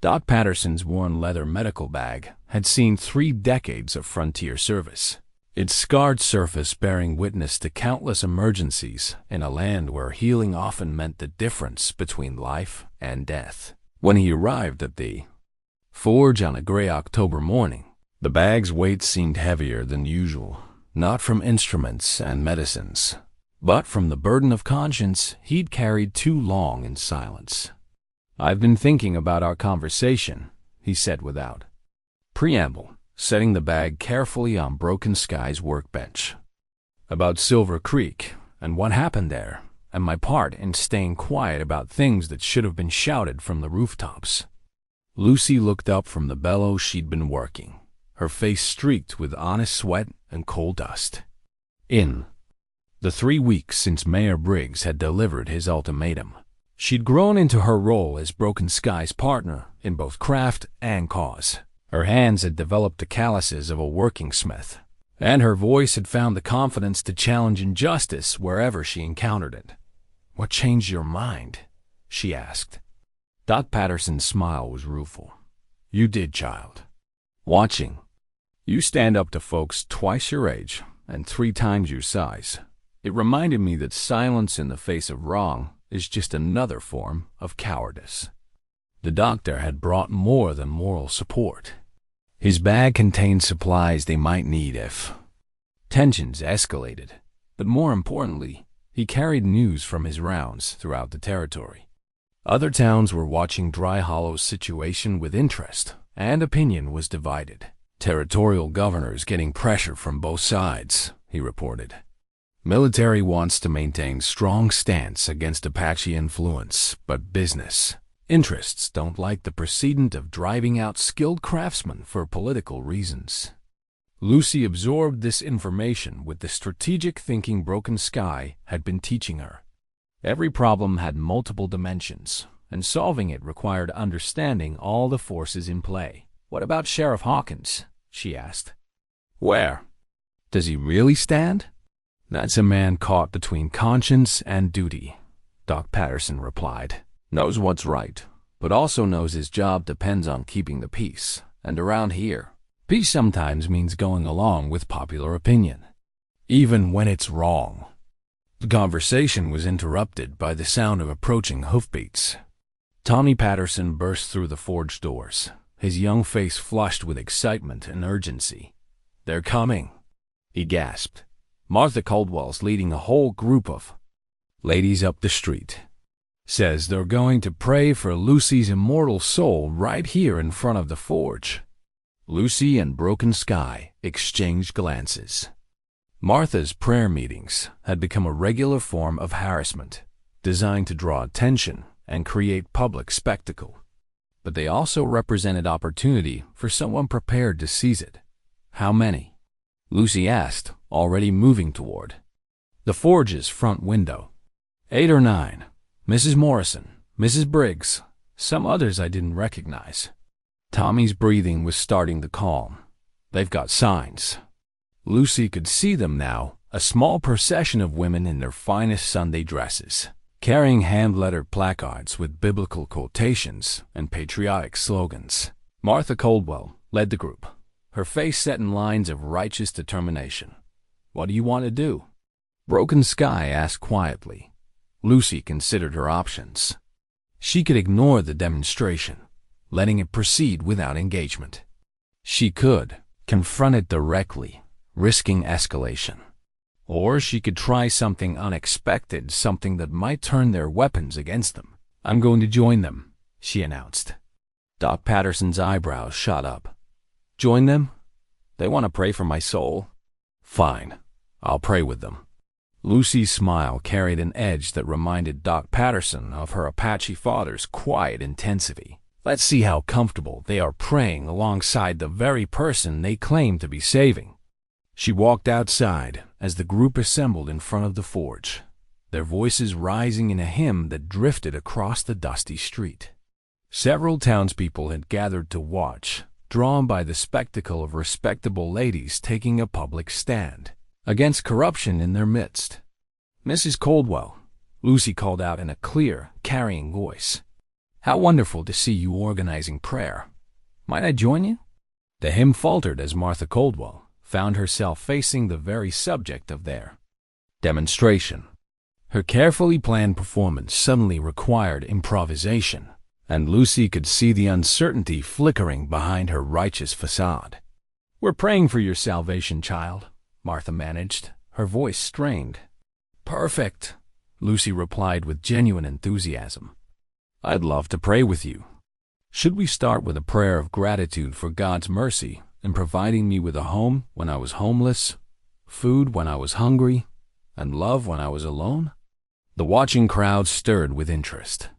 A: Doc Patterson's worn leather medical bag had seen 3 decades of frontier service, its scarred surface bearing witness to countless emergencies in a land where healing often meant the difference between life and death. When he arrived at the forge on a gray October morning, the bag's weight seemed heavier than usual, not from instruments and medicines, but from the burden of conscience he'd carried too long in silence. "I've been thinking about our conversation," he said without preamble, setting the bag carefully on Broken Sky's workbench. "About Silver Creek, and what happened there, and my part in staying quiet about things that should have been shouted from the rooftops." Lucy looked up from the bellows she'd been working, her face streaked with honest sweat and coal dust. In the 3 weeks since Mayor Briggs had delivered his ultimatum, she'd grown into her role as Broken Sky's partner in both craft and cause. Her hands had developed the calluses of a working smith, and her voice had found the confidence to challenge injustice wherever she encountered it. "What changed your mind?" she asked. Doc Patterson's smile was rueful. "You did, child. Watching. You stand up to folks twice your age and 3 times your size. It reminded me that silence in the face of wrong is just another form of cowardice." The doctor had brought more than moral support. His bag contained supplies they might need if tensions escalated, but more importantly, he carried news from his rounds throughout the territory. Other towns were watching Dry Hollow's situation with interest, and opinion was divided. "Territorial governors getting pressure from both sides," he reported. "Military wants to maintain strong stance against Apache influence, but business interests don't like the precedent of driving out skilled craftsmen for political reasons." Lucy absorbed this information with the strategic thinking Broken Sky had been teaching her. Every problem had multiple dimensions, and solving it required understanding all the forces in play. "What about Sheriff Hawkins?" she asked. Where? Does he really stand? That's a man caught between conscience and duty, Doc Patterson replied. Knows what's right, but also knows his job depends on keeping the peace. And around here, peace sometimes means going along with popular opinion, even when it's wrong. The conversation was interrupted by the sound of approaching hoofbeats. Tommy Patterson burst through the forge doors, his young face flushed with excitement and urgency. They're coming, he gasped. Martha Caldwell's leading a whole group of ladies up the street. Says they're going to pray for Lucy's immortal soul right here in front of the forge. Lucy and Broken Sky exchanged glances. Martha's prayer meetings had become a regular form of harassment, designed to draw attention and create public spectacle. But they also represented opportunity for someone prepared to seize it. How many? Lucy asked, already moving toward the forge's front window. 8 or 9. Mrs. Morrison, Mrs. Briggs, some others I didn't recognize. Tommy's breathing was starting to calm. They've got signs. Lucy could see them now, a small procession of women in their finest Sunday dresses, carrying hand-lettered placards with biblical quotations and patriotic slogans. Martha Caldwell led the group, her face set in lines of righteous determination. What do you want to do? Broken Sky asked quietly. Lucy considered her options. She could ignore the demonstration, letting it proceed without engagement. She could confront it directly, risking escalation. Or she could try something unexpected, something that might turn their weapons against them. I'm going to join them, she announced. Doc Patterson's eyebrows shot up. Join them? They want to pray for my soul? Fine, I'll pray with them. Lucy's smile carried an edge that reminded Doc Patterson of her Apache father's quiet intensity. Let's see how comfortable they are praying alongside the very person they claim to be saving. She walked outside as the group assembled in front of the forge, their voices rising in a hymn that drifted across the dusty street. Several townspeople had gathered to watch, drawn by the spectacle of respectable ladies taking a public stand against corruption in their midst. Mrs. Caldwell, Lucy called out in a clear, carrying voice. How wonderful to see you organizing prayer. Might I join you? The hymn faltered as Martha Caldwell found herself facing the very subject of their demonstration. Her carefully planned performance suddenly required improvisation, and Lucy could see the uncertainty flickering behind her righteous facade. We're praying for your salvation, child, Martha managed, her voice strained. Perfect, Lucy replied with genuine enthusiasm. I'd love to pray with you. Should we start with a prayer of gratitude for God's mercy in providing me with a home when I was homeless, food when I was hungry, and love when I was alone? The watching crowd stirred with interest.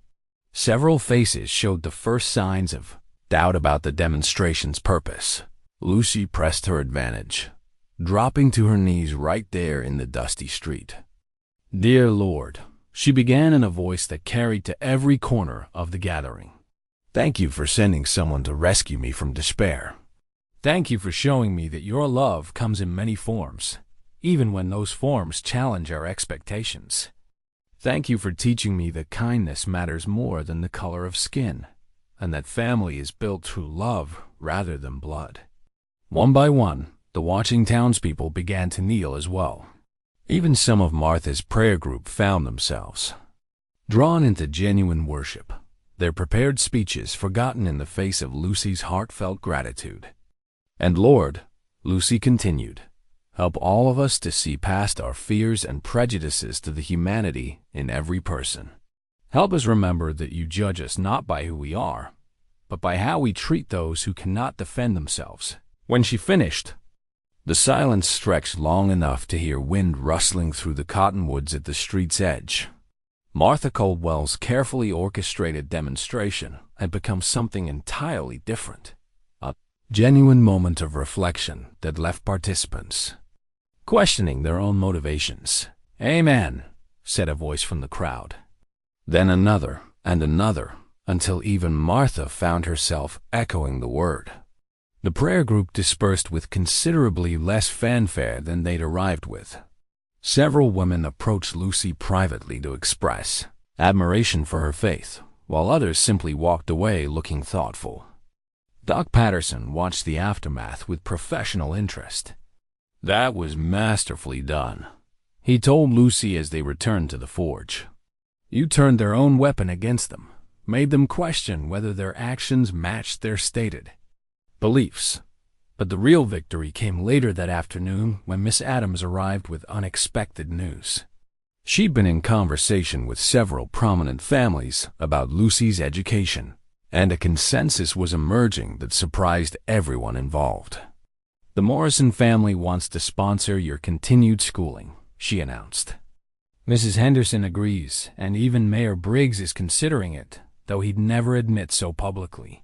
A: Several faces showed the first signs of doubt about the demonstration's purpose. Lucy pressed her advantage, dropping to her knees right there in the dusty street. Dear Lord, she began in a voice that carried to every corner of the gathering. Thank you for sending someone to rescue me from despair. Thank you for showing me that your love comes in many forms, even when those forms challenge our expectations. Thank you for teaching me that kindness matters more than the color of skin, and that family is built through love rather than blood. One by one, the watching townspeople began to kneel as well. Even some of Martha's prayer group found themselves drawn into genuine worship, their prepared speeches forgotten in the face of Lucy's heartfelt gratitude. And Lord, Lucy continued, help all of us to see past our fears and prejudices to the humanity in every person. Help us remember that you judge us not by who we are, but by how we treat those who cannot defend themselves. When she finished, the silence stretched long enough to hear wind rustling through the cottonwoods at the street's edge. Martha Caldwell's carefully orchestrated demonstration had become something entirely different. A genuine moment of reflection that left participants questioning their own motivations. Amen, said a voice from the crowd. Then another and another, until even Martha found herself echoing the word. The prayer group dispersed with considerably less fanfare than they'd arrived with. Several women approached Lucy privately to express admiration for her faith, while others simply walked away looking thoughtful. Doc Patterson watched the aftermath with professional interest. "That was masterfully done," he told Lucy as they returned to the forge. "You turned their own weapon against them, made them question whether their actions matched their stated beliefs." But the real victory came later that afternoon when Miss Adams arrived with unexpected news. She'd been in conversation with several prominent families about Lucy's education, and a consensus was emerging that surprised everyone involved. "The Morrison family wants to sponsor your continued schooling," she announced. "Mrs. Henderson agrees, and even Mayor Briggs is considering it, though he'd never admit so publicly."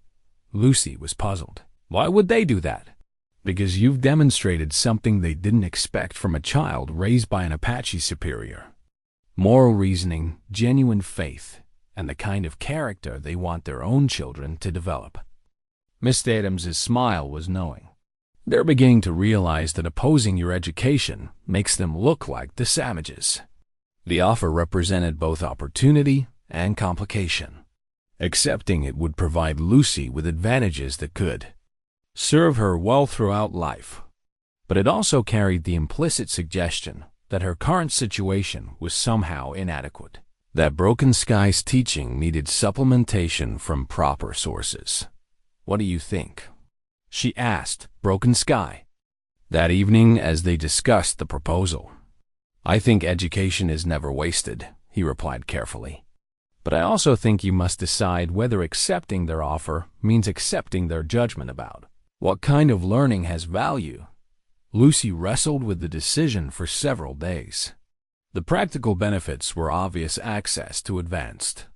A: Lucy was puzzled. "Why would they do that?" "Because you've demonstrated something they didn't expect from a child raised by an Apache superior. Moral reasoning, genuine faith, and the kind of character they want their own children to develop." Miss Adams's smile was knowing. "They're beginning to realize that opposing your education makes them look like the savages." The offer represented both opportunity and complication. Accepting it would provide Lucy with advantages that could serve her well throughout life. But it also carried the implicit suggestion that her current situation was somehow inadequate, that Broken Sky's teaching needed supplementation from proper sources. "What do you think?" she asked Broken Sky that evening as they discussed the proposal. "I think education is never wasted," he replied carefully. "But I also think you must decide whether accepting their offer means accepting their judgment about what kind of learning has value." Lucy wrestled with the decision for several days. The practical benefits were obvious: access to advanced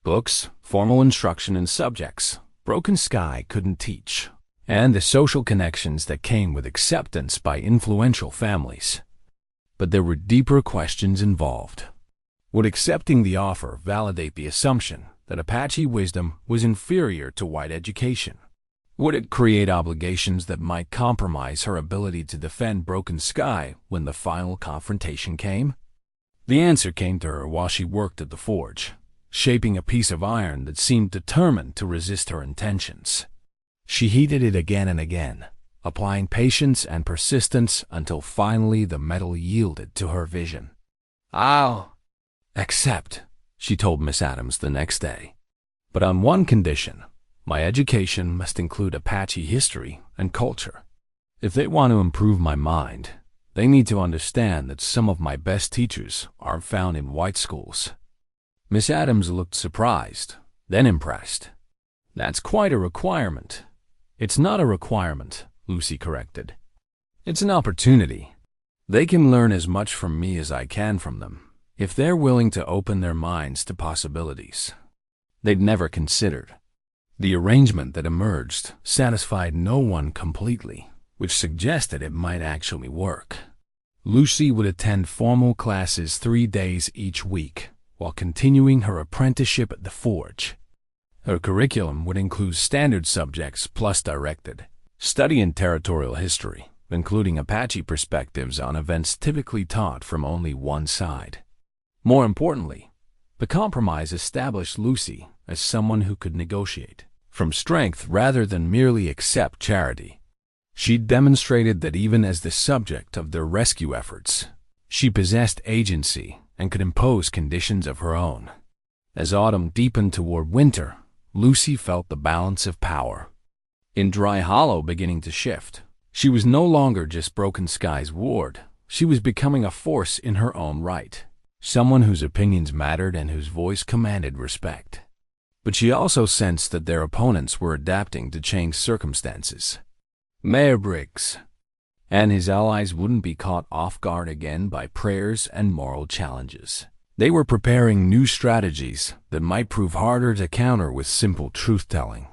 A: books, formal instruction in subjects Broken Sky couldn't teach, and the social connections that came with acceptance by influential families. But there were deeper questions involved. Would accepting the offer validate the assumption that Apache wisdom was inferior to white education? Would it create obligations that might compromise her ability to defend Broken Sky when the final confrontation came? The answer came to her while she worked at the forge, shaping a piece of iron that seemed determined to resist her intentions. She heated it again and again, applying patience and persistence until finally the metal yielded to her vision. "I'll accept," she told Miss Adams the next day. "But on one condition. My education must include Apache history and culture. If they want to improve my mind, they need to understand that some of my best teachers aren't found in white schools." Miss Adams looked surprised, then impressed. "That's quite a requirement." "It's not a requirement," Lucy corrected. "It's an opportunity. They can learn as much from me as I can from them, if they're willing to open their minds to possibilities they'd never considered." The arrangement that emerged satisfied no one completely, which suggested it might actually work. Lucy would attend formal classes 3 days each week, while continuing her apprenticeship at the forge. Her curriculum would include standard subjects plus directed study in territorial history, including Apache perspectives on events typically taught from only one side. More importantly, the compromise established Lucy as someone who could negotiate from strength rather than merely accept charity. She demonstrated that even as the subject of their rescue efforts, she possessed agency and could impose conditions of her own. As autumn deepened toward winter, Lucy felt the balance of power in Dry Hollow beginning to shift. She was no longer just Broken Sky's ward. She was becoming a force in her own right, someone whose opinions mattered and whose voice commanded respect. But she also sensed that their opponents were adapting to changed circumstances. Mayor Briggs and his allies wouldn't be caught off guard again by prayers and moral challenges. They were preparing new strategies that might prove harder to counter with simple truth-telling.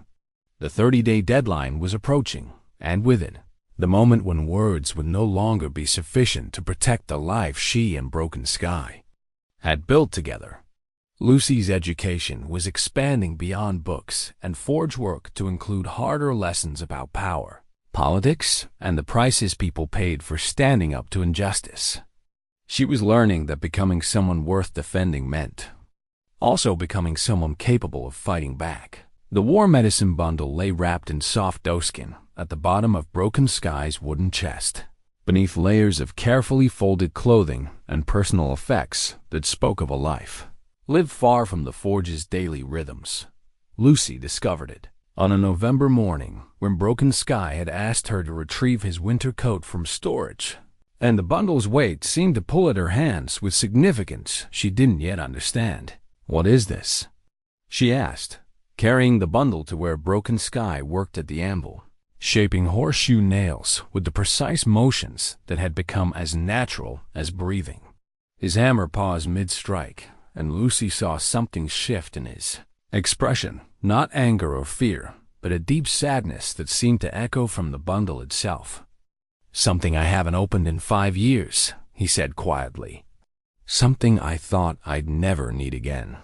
A: The 30-day deadline was approaching, and with it, the moment when words would no longer be sufficient to protect the life she and Broken Sky had built together. Lucy's education was expanding beyond books and forge work to include harder lessons about power, politics, and the prices people paid for standing up to injustice. She was learning that becoming someone worth defending meant also becoming someone capable of fighting back. The war medicine bundle lay wrapped in soft doeskin at the bottom of Broken Sky's wooden chest, beneath layers of carefully folded clothing and personal effects that spoke of a life lived far from the forge's daily rhythms. Lucy discovered it on a November morning when Broken Sky had asked her to retrieve his winter coat from storage, and the bundle's weight seemed to pull at her hands with significance she didn't yet understand. "What is this?" she asked, carrying the bundle to where Broken Sky worked at the anvil, shaping horseshoe nails with the precise motions that had become as natural as breathing. His hammer paused mid-strike, and Lucy saw something shift in his expression, not anger or fear, but a deep sadness that seemed to echo from the bundle itself. "Something I haven't opened in 5 years," he said quietly. "Something I thought I'd never need again."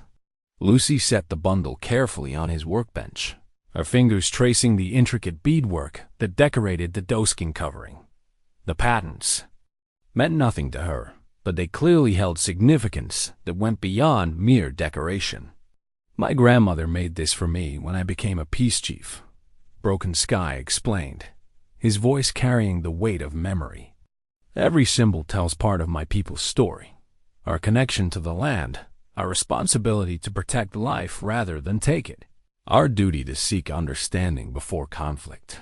A: Lucy set the bundle carefully on his workbench, her fingers tracing the intricate beadwork that decorated the doeskin covering. The patterns meant nothing to her, but they clearly held significance that went beyond mere decoration. "My grandmother made this for me when I became a peace chief," Broken Sky explained, his voice carrying the weight of memory. "Every symbol tells part of my people's story, our connection to the land, our responsibility to protect life rather than take it, our duty to seek understanding before conflict."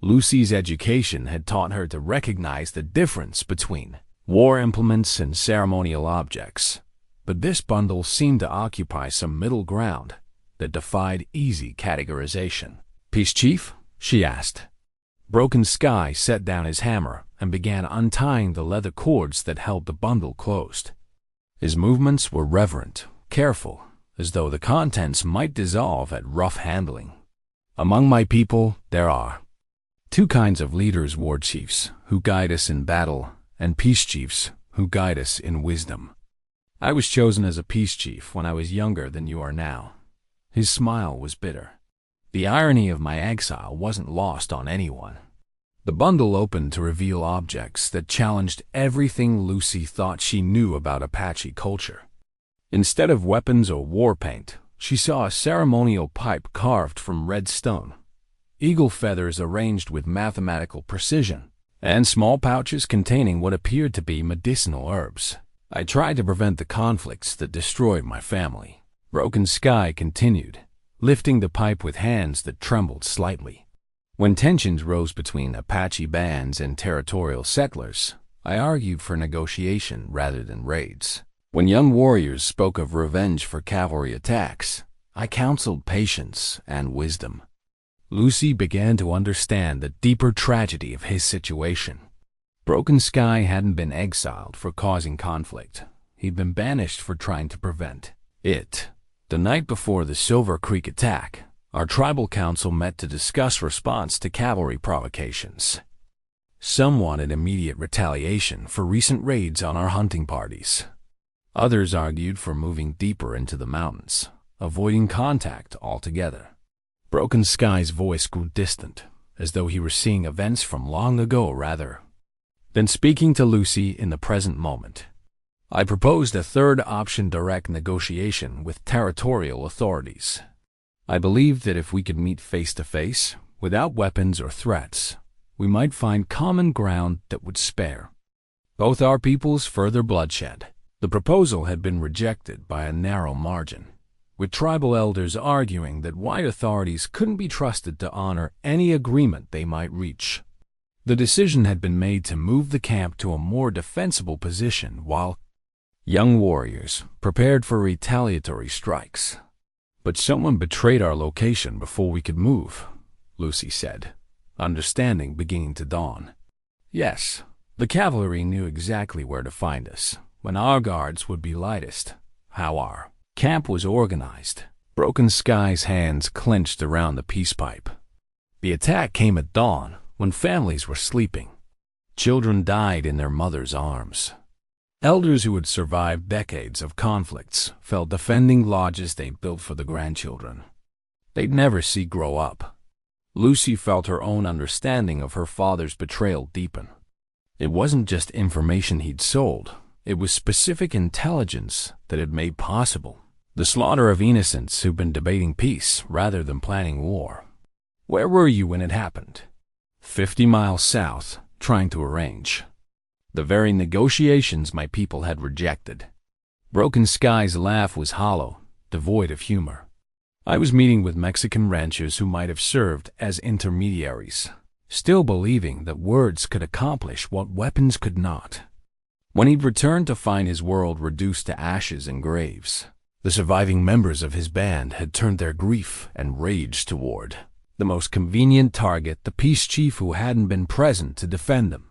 A: Lucy's education had taught her to recognize the difference between war implements and ceremonial objects, but this bundle seemed to occupy some middle ground that defied easy categorization. "Peace Chief?" she asked. Broken Sky set down his hammer and began untying the leather cords that held the bundle closed. His movements were reverent, careful, as though the contents might dissolve at rough handling. "Among my people, there are 2 kinds of leaders: war chiefs, who guide us in battle, and peace chiefs, who guide us in wisdom. I was chosen as a peace chief when I was younger than you are now." His smile was bitter. The irony of my exile wasn't lost on anyone. The bundle opened to reveal objects that challenged everything Lucy thought she knew about Apache culture. Instead of weapons or war paint, she saw a ceremonial pipe carved from red stone, eagle feathers arranged with mathematical precision, and small pouches containing what appeared to be medicinal herbs. "I tried to prevent the conflicts that destroyed my family," Broken Sky continued, lifting the pipe with hands that trembled slightly. "When tensions rose between Apache bands and territorial settlers, I argued for negotiation rather than raids. When young warriors spoke of revenge for cavalry attacks, I counseled patience and wisdom." Lucy began to understand the deeper tragedy of his situation. Broken Sky hadn't been exiled for causing conflict. He'd been banished for trying to prevent it. The night before the Silver Creek attack, our tribal council met to discuss response to cavalry provocations. Some wanted immediate retaliation for recent raids on our hunting parties. Others argued for moving deeper into the mountains, avoiding contact altogether. Broken Sky's voice grew distant, as though he were seeing events from long ago rather than speaking to Lucy in the present moment. "I proposed a third option: direct negotiation with territorial authorities. I believed that if we could meet face to face, without weapons or threats, we might find common ground that would spare both our peoples further bloodshed." The proposal had been rejected by a narrow margin, with tribal elders arguing that white authorities couldn't be trusted to honor any agreement they might reach. The decision had been made to move the camp to a more defensible position while young warriors prepared for retaliatory strikes. "But someone betrayed our location before we could move," Lucy said, understanding beginning to dawn. "Yes, the cavalry knew exactly where to find us, when our guards would be lightest, how our camp was organized." Broken Sky's hands clenched around the peace pipe. "The attack came at dawn, when families were sleeping. Children died in their mothers' arms. Elders who had survived decades of conflicts felt defending lodges they built for the grandchildren they'd never see grow up. Lucy felt her own understanding of her father's betrayal deepen. It wasn't just information he'd sold, it was specific intelligence that had made possible the slaughter of innocents who'd been debating peace rather than planning war. Where were you when it happened? 50 miles south, trying to arrange the very negotiations my people had rejected. Broken Sky's laugh was hollow, devoid of humor. I was meeting with Mexican ranchers who might have served as intermediaries, still believing that words could accomplish what weapons could not. When he'd returned to find his world reduced to ashes and graves, the surviving members of his band had turned their grief and rage toward the most convenient target, the peace chief who hadn't been present to defend them.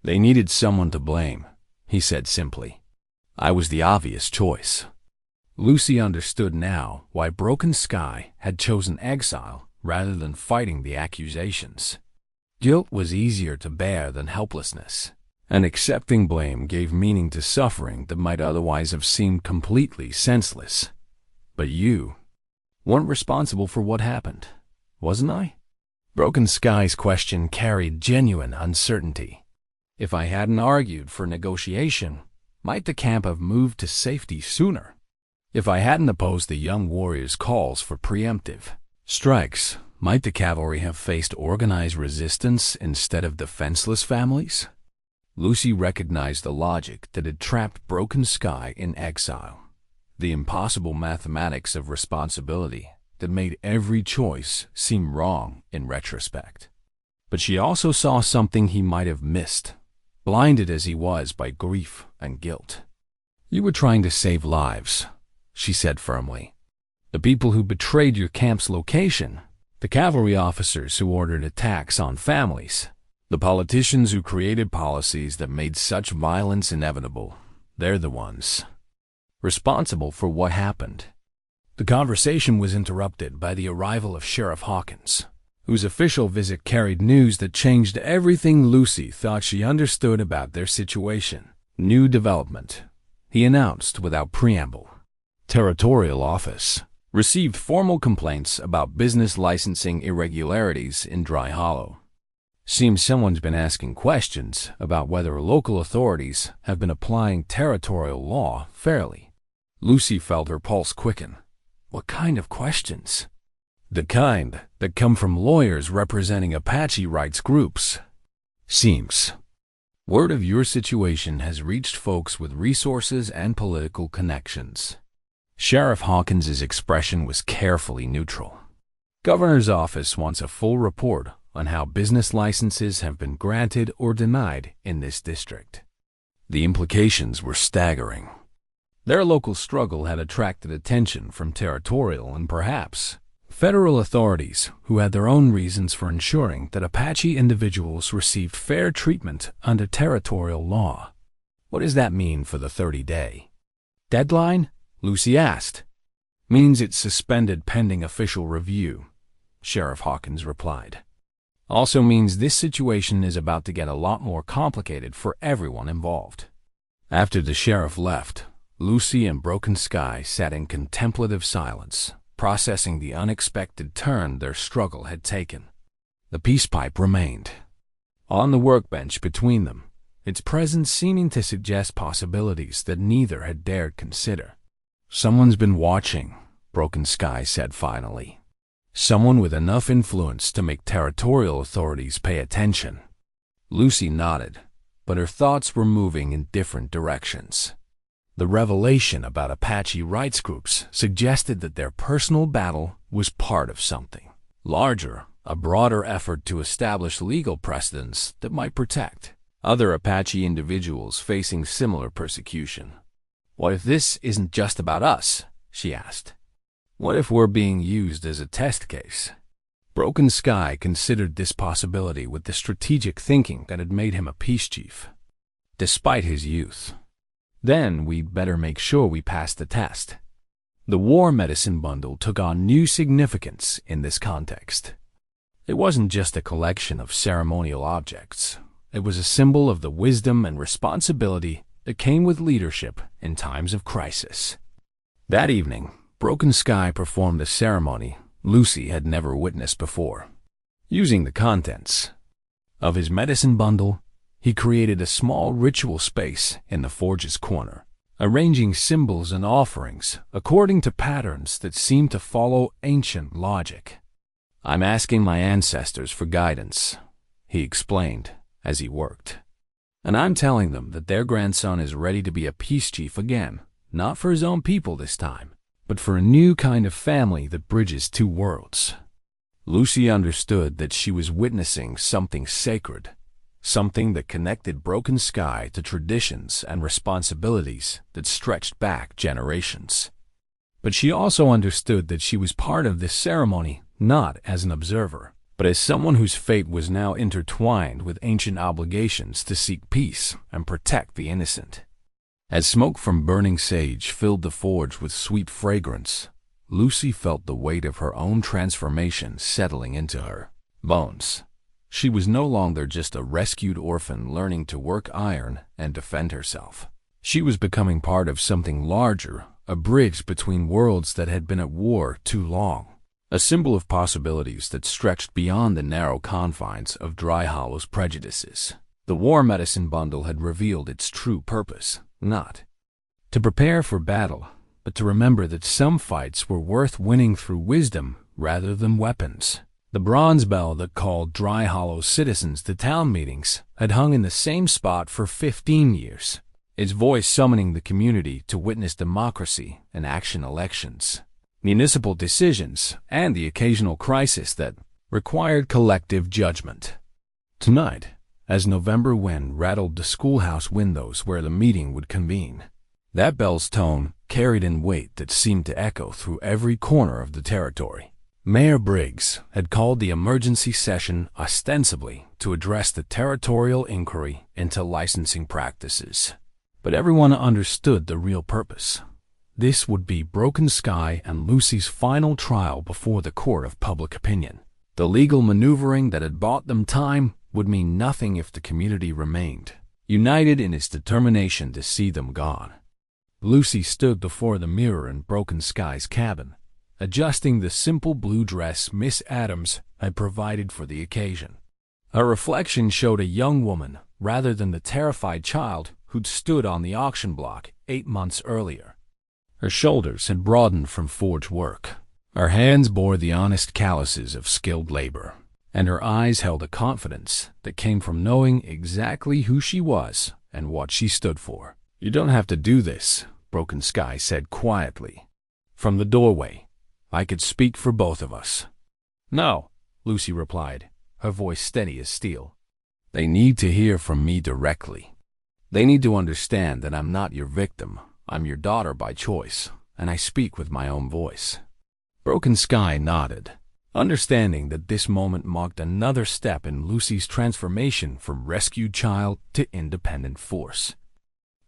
A: They needed someone to blame, he said simply. I was the obvious choice. Lucy understood now why Broken Sky had chosen exile rather than fighting the accusations. Guilt was easier to bear than helplessness, and accepting blame gave meaning to suffering that might otherwise have seemed completely senseless. But you weren't responsible for what happened, wasn't I? Broken Sky's question carried genuine uncertainty. If I hadn't argued for negotiation, might the camp have moved to safety sooner? If I hadn't opposed the young warriors' calls for preemptive strikes, might the cavalry have faced organized resistance instead of defenseless families? Lucy recognized the logic that had trapped Broken Sky in exile, the impossible mathematics of responsibility that made every choice seem wrong in retrospect. But she also saw something he might have missed, blinded as he was by grief and guilt. You were trying to save lives, she said firmly. The people who betrayed your camp's location, the cavalry officers who ordered attacks on families, the politicians who created policies that made such violence inevitable, they're the ones responsible for what happened. The conversation was interrupted by the arrival of Sheriff Hawkins, whose official visit carried news that changed everything Lucy thought she understood about their situation. New development, he announced without preamble. Territorial Office received formal complaints about business licensing irregularities in Dry Hollow. Seems someone's been asking questions about whether local authorities have been applying territorial law fairly. Lucy felt her pulse quicken. What kind of questions? The kind that come from lawyers representing Apache rights groups. Seems word of your situation has reached folks with resources and political connections. Sheriff Hawkins's expression was carefully neutral. Governor's office wants a full report on how business licenses have been granted or denied in this district. The implications were staggering. Their local struggle had attracted attention from territorial and perhaps federal authorities who had their own reasons for ensuring that Apache individuals received fair treatment under territorial law. What does that mean for the 30-day deadline? Lucy asked. Means it's suspended pending official review, Sheriff Hawkins replied. Also means this situation is about to get a lot more complicated for everyone involved. After the sheriff left, Lucy and Broken Sky sat in contemplative silence, processing the unexpected turn their struggle had taken. The peace pipe remained on the workbench between them, its presence seeming to suggest possibilities that neither had dared consider. Someone's been watching, Broken Sky said finally. Someone with enough influence to make territorial authorities pay attention. Lucy nodded, but her thoughts were moving in different directions. The revelation about Apache rights groups suggested that their personal battle was part of something larger, a broader effort to establish legal precedents that might protect other Apache individuals facing similar persecution. What if this isn't just about us? She asked. What if we're being used as a test case? Broken Sky considered this possibility with the strategic thinking that had made him a peace chief, despite his youth. Then we'd better make sure we pass the test. The war medicine bundle took on new significance in this context. It wasn't just a collection of ceremonial objects. It was a symbol of the wisdom and responsibility that came with leadership in times of crisis. That evening, Broken Sky performed a ceremony Lucy had never witnessed before. Using the contents of his medicine bundle, he created a small ritual space in the forge's corner, arranging symbols and offerings according to patterns that seemed to follow ancient logic. "I'm asking my ancestors for guidance," he explained as he worked. "And I'm telling them that their grandson is ready to be a peace chief again, not for his own people this time, but for a new kind of family that bridges two worlds." Lucy understood that she was witnessing something sacred, something that connected Broken Sky to traditions and responsibilities that stretched back generations. But she also understood that she was part of this ceremony not as an observer, but as someone whose fate was now intertwined with ancient obligations to seek peace and protect the innocent. As smoke from burning sage filled the forge with sweet fragrance, Lucy felt the weight of her own transformation settling into her bones. She was no longer just a rescued orphan learning to work iron and defend herself. She was becoming part of something larger, a bridge between worlds that had been at war too long, a symbol of possibilities that stretched beyond the narrow confines of Dry Hollow's prejudices. The war medicine bundle had revealed its true purpose, not to prepare for battle, but to remember that some fights were worth winning through wisdom rather than weapons. The bronze bell that called Dry Hollow's citizens to town meetings had hung in the same spot for 15 years, its voice summoning the community to witness democracy and action elections, municipal decisions, and the occasional crisis that required collective judgment. Tonight, as November wind rattled the schoolhouse windows where the meeting would convene, that bell's tone carried in weight that seemed to echo through every corner of the territory. Mayor Briggs had called the emergency session ostensibly to address the territorial inquiry into licensing practices. But everyone understood the real purpose. This would be Broken Sky and Lucy's final trial before the court of public opinion. The legal maneuvering that had bought them time would mean nothing if the community remained united in its determination to see them gone. Lucy stood before the mirror in Broken Sky's cabin, adjusting the simple blue dress Miss Adams had provided for the occasion. Her reflection showed a young woman rather than the terrified child who'd stood on the auction block 8 months earlier. Her shoulders had broadened from forge work. Her hands bore the honest calluses of skilled labor, and her eyes held a confidence that came from knowing exactly who she was and what she stood for. "You don't have to do this," Broken Sky said quietly. From the doorway, "I could speak for both of us." "No," Lucy replied, her voice steady as steel. "They need to hear from me directly. They need to understand that I'm not your victim. I'm your daughter by choice, and I speak with my own voice." Broken Sky nodded, understanding that this moment marked another step in Lucy's transformation from rescued child to independent force.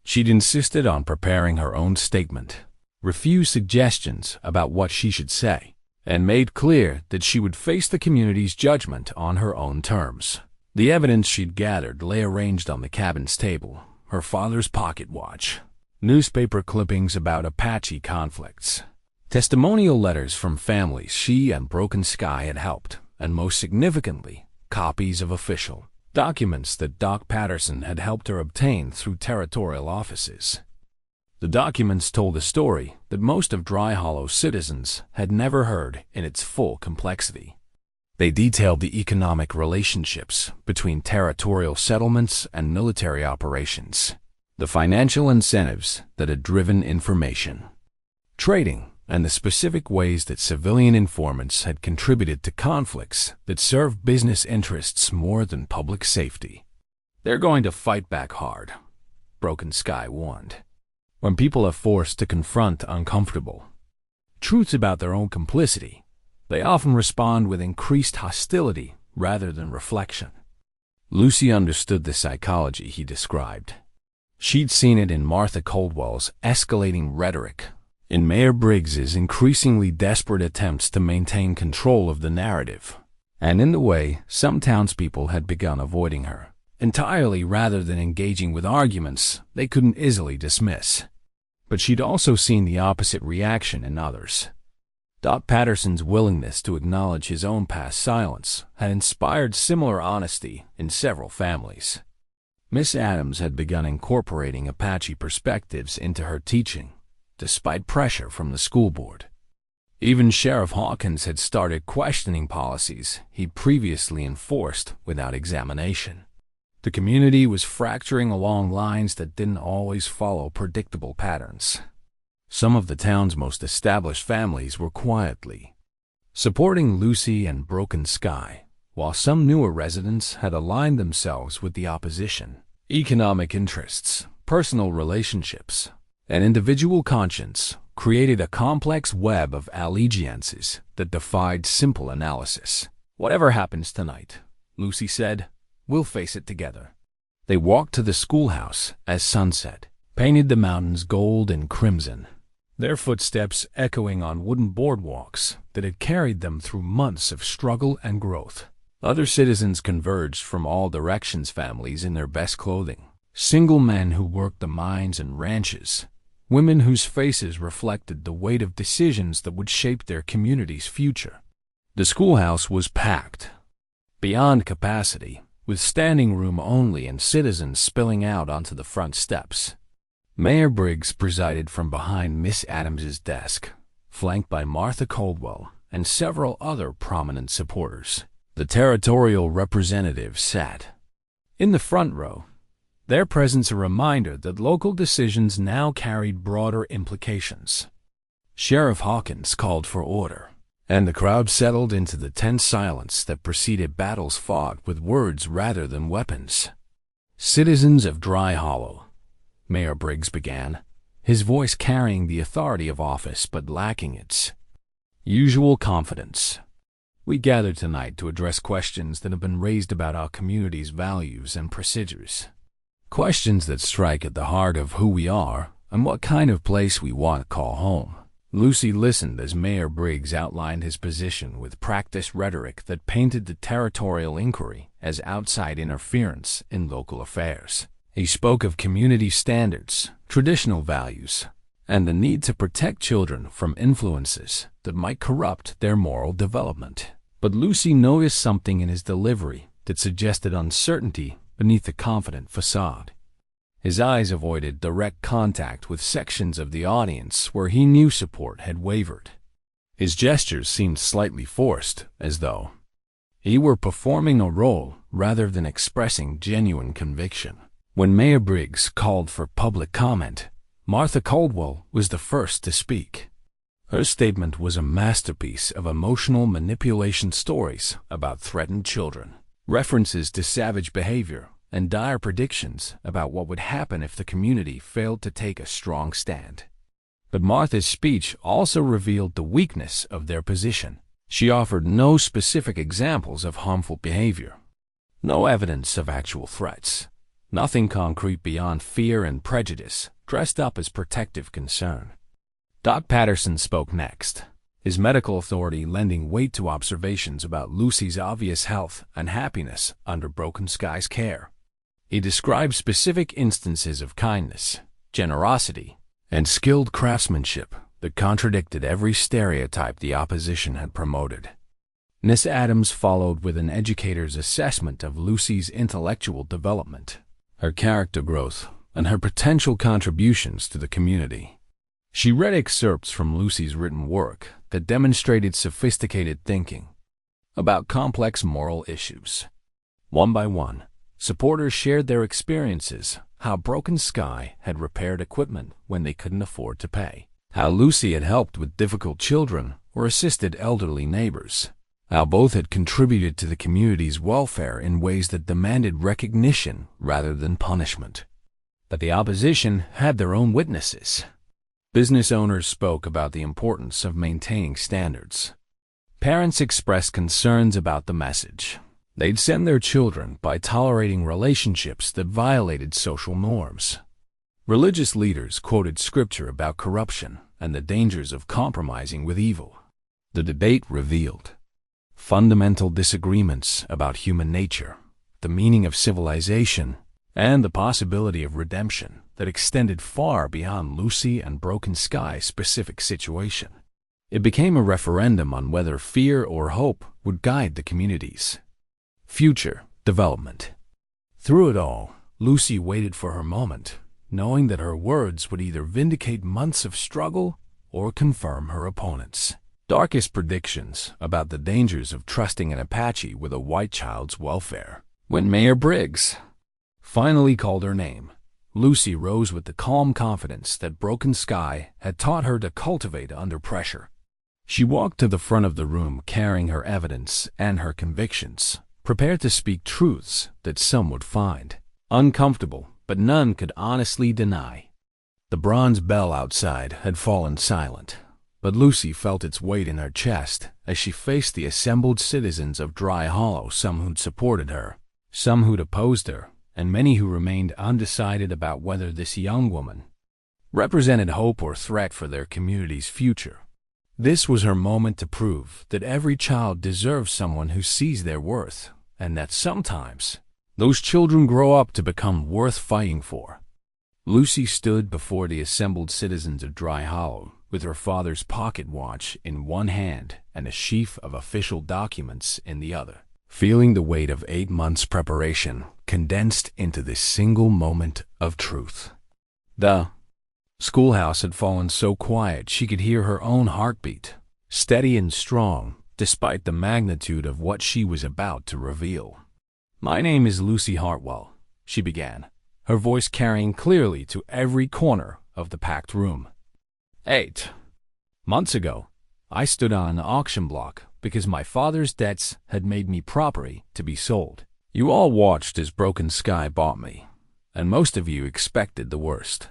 A: She'd insisted on preparing her own statement, refused suggestions about what she should say, and made clear that she would face the community's judgment on her own terms. The evidence she'd gathered lay arranged on the cabin's table: her father's pocket watch, newspaper clippings about Apache conflicts, testimonial letters from families she and Broken Sky had helped, and most significantly, copies of official documents that Doc Patterson had helped her obtain through territorial offices. The documents told a story that most of Dry Hollow's citizens had never heard in its full complexity. They detailed the economic relationships between territorial settlements and military operations, the financial incentives that had driven information, trading, and the specific ways that civilian informants had contributed to conflicts that served business interests more than public safety. "They're going to fight back hard," Broken Sky warned. "When people are forced to confront uncomfortable truths about their own complicity, they often respond with increased hostility rather than reflection." Lucy understood the psychology he described. She'd seen it in Martha Coldwell's escalating rhetoric, in Mayor Briggs's increasingly desperate attempts to maintain control of the narrative, and in the way some townspeople had begun avoiding her. entirely rather than engaging with arguments they couldn't easily dismiss. But she'd also seen the opposite reaction in others. Dot Patterson's willingness to acknowledge his own past silence had inspired similar honesty in several families. Miss Adams had begun incorporating Apache perspectives into her teaching, despite pressure from the school board. Even Sheriff Hawkins had started questioning policies he'd previously enforced without examination. The community was fracturing along lines that didn't always follow predictable patterns. Some of the town's most established families were quietly supporting Lucy and Broken Sky, while some newer residents had aligned themselves with the opposition. Economic interests, personal relationships, and individual conscience created a complex web of allegiances that defied simple analysis. "Whatever happens tonight," Lucy said, "we'll face it together." They walked to the schoolhouse as sunset painted the mountains gold and crimson, their footsteps echoing on wooden boardwalks that had carried them through months of struggle and growth. Other citizens converged from all directions, families in their best clothing, single men who worked the mines and ranches, women whose faces reflected the weight of decisions that would shape their community's future. The schoolhouse was packed beyond capacity, with standing room only and citizens spilling out onto the front steps. Mayor Briggs presided from behind Miss Adams's desk, flanked by Martha Caldwell and several other prominent supporters. The territorial representatives sat in the front row, their presence a reminder that local decisions now carried broader implications. Sheriff Hawkins called for order, and the crowd settled into the tense silence that preceded battles fought with words rather than weapons. "Citizens of Dry Hollow," Mayor Briggs began, his voice carrying the authority of office but lacking its usual confidence. "We gathered tonight to address questions that have been raised about our community's values and procedures. Questions that strike at the heart of who we are and what kind of place we want to call home." Lucy listened as Mayor Briggs outlined his position with practiced rhetoric that painted the territorial inquiry as outside interference in local affairs. He spoke of community standards, traditional values, and the need to protect children from influences that might corrupt their moral development. But Lucy noticed something in his delivery that suggested uncertainty beneath the confident facade. His eyes avoided direct contact with sections of the audience where he knew support had wavered. His gestures seemed slightly forced, as though he were performing a role rather than expressing genuine conviction. When Mayor Briggs called for public comment, Martha Caldwell was the first to speak. Her statement was a masterpiece of emotional manipulation, stories about threatened children, references to savage behavior, and dire predictions about what would happen if the community failed to take a strong stand. But Martha's speech also revealed the weakness of their position. She offered no specific examples of harmful behavior, no evidence of actual threats, nothing concrete beyond fear and prejudice dressed up as protective concern. Doc Patterson spoke next, his medical authority lending weight to observations about Lucy's obvious health and happiness under Broken Sky's care. He described specific instances of kindness, generosity, and skilled craftsmanship that contradicted every stereotype the opposition had promoted. Miss Adams followed with an educator's assessment of Lucy's intellectual development, her character growth, and her potential contributions to the community. She read excerpts from Lucy's written work that demonstrated sophisticated thinking about complex moral issues. One by one, supporters shared their experiences, how Broken Sky had repaired equipment when they couldn't afford to pay, how Lucy had helped with difficult children or assisted elderly neighbors, how both had contributed to the community's welfare in ways that demanded recognition rather than punishment. But the opposition had their own witnesses. Business owners spoke about the importance of maintaining standards. Parents expressed concerns about the message they'd send their children by tolerating relationships that violated social norms. Religious leaders quoted scripture about corruption and the dangers of compromising with evil. The debate revealed fundamental disagreements about human nature the meaning of civilization and the possibility of redemption that extended far beyond Lucy and Broken Sky's specific situation. It became a referendum on whether fear or hope would guide the community's future development. Through it all, Lucy waited for her moment, knowing that her words would either vindicate months of struggle or confirm her opponents' darkest predictions about the dangers of trusting an Apache with a white child's welfare. When Mayor Briggs finally called her name, Lucy rose with the calm confidence that Broken Sky had taught her to cultivate under pressure. She walked to the front of the room carrying her evidence and her convictions, prepared to speak truths that some would find uncomfortable, but none could honestly deny. The bronze bell outside had fallen silent, but Lucy felt its weight in her chest as she faced the assembled citizens of Dry Hollow, some who'd supported her, some who'd opposed her, and many who remained undecided about whether this young woman represented hope or threat for their community's future. This was her moment to prove that every child deserves someone who sees their worth, and that sometimes those children grow up to become worth fighting for. Lucy stood before the assembled citizens of Dry Hollow with her father's pocket watch in one hand and a sheaf of official documents in the other, feeling the weight of 8 months' preparation condensed into this single moment of truth. The schoolhouse had fallen so quiet she could hear her own heartbeat, steady and strong, despite the magnitude of what she was about to reveal. "My name is Lucy Hartwell," she began, her voice carrying clearly to every corner of the packed room. 8 months ago, I stood on an auction block because my father's debts had made me property to be sold. You all watched as Broken Sky bought me, and most of you expected the worst.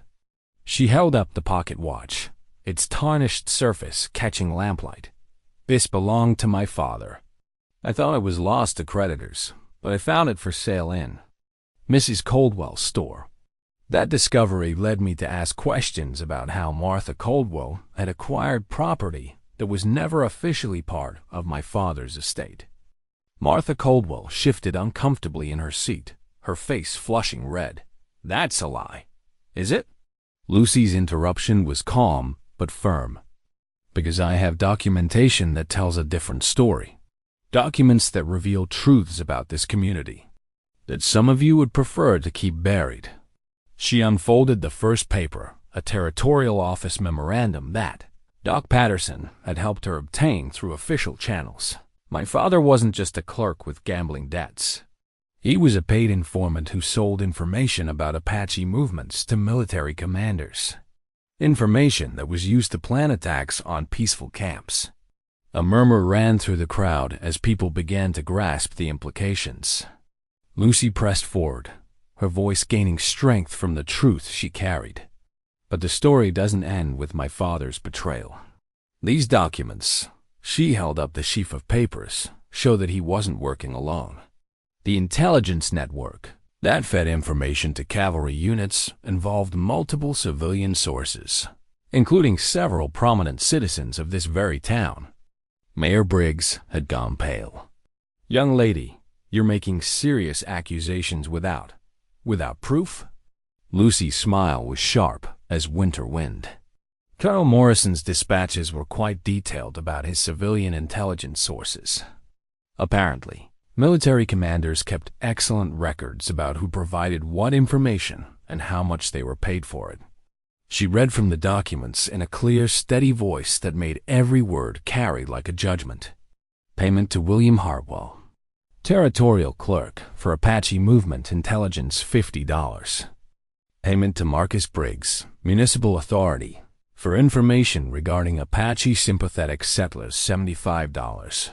A: She held up the pocket watch, its tarnished surface catching lamplight. "This belonged to my father. I thought it was lost to creditors, but I found it for sale in Mrs. Coldwell's store. That discovery led me to ask questions about how Martha Coldwell had acquired property that was never officially part of my father's estate." Martha Coldwell shifted uncomfortably in her seat, her face flushing red. "That's a lie, is it?" Lucy's interruption was calm but firm. "Because I have documentation that tells a different story. Documents that reveal truths about this community that some of you would prefer to keep buried." She unfolded the first paper, a territorial office memorandum that Doc Patterson had helped her obtain through official channels. "My father wasn't just a clerk with gambling debts. He was a paid informant who sold information about Apache movements to military commanders. Information that was used to plan attacks on peaceful camps." A murmur ran through the crowd as people began to grasp the implications. Lucy pressed forward, her voice gaining strength from the truth she carried. "But the story doesn't end with my father's betrayal. These documents," she held up the sheaf of papers, "show that he wasn't working alone. The intelligence network that fed information to cavalry units involved multiple civilian sources, including several prominent citizens of this very town." Mayor Briggs had gone pale. "Young lady, you're making serious accusations without proof?" Lucy's smile was sharp as winter wind. Colonel Morrison's dispatches were quite detailed about his civilian intelligence sources. Apparently, military commanders kept excellent records about who provided what information and how much they were paid for it. She read from the documents in a clear, steady voice that made every word carry like a judgment. "Payment to William Hartwell, Territorial Clerk for Apache Movement Intelligence, $50. Payment to Marcus Briggs, Municipal Authority, for information regarding Apache sympathetic settlers, $75.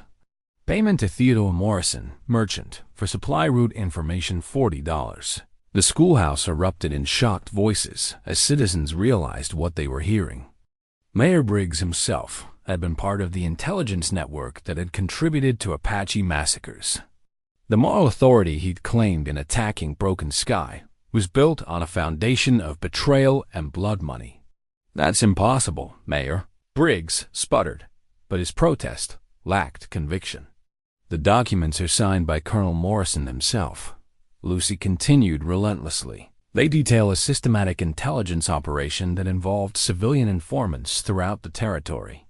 A: Payment to Theodore Morrison, Merchant, for supply route information, $40. The schoolhouse erupted in shocked voices as citizens realized what they were hearing. Mayor Briggs himself had been part of the intelligence network that had contributed to Apache massacres. The moral authority he'd claimed in attacking Broken Sky was built on a foundation of betrayal and blood money. "That's impossible, Mayor," Briggs sputtered, but his protest lacked conviction. "The documents are signed by Colonel Morrison himself, Lucy continued relentlessly. They detail a systematic intelligence operation that involved civilian informants throughout the territory.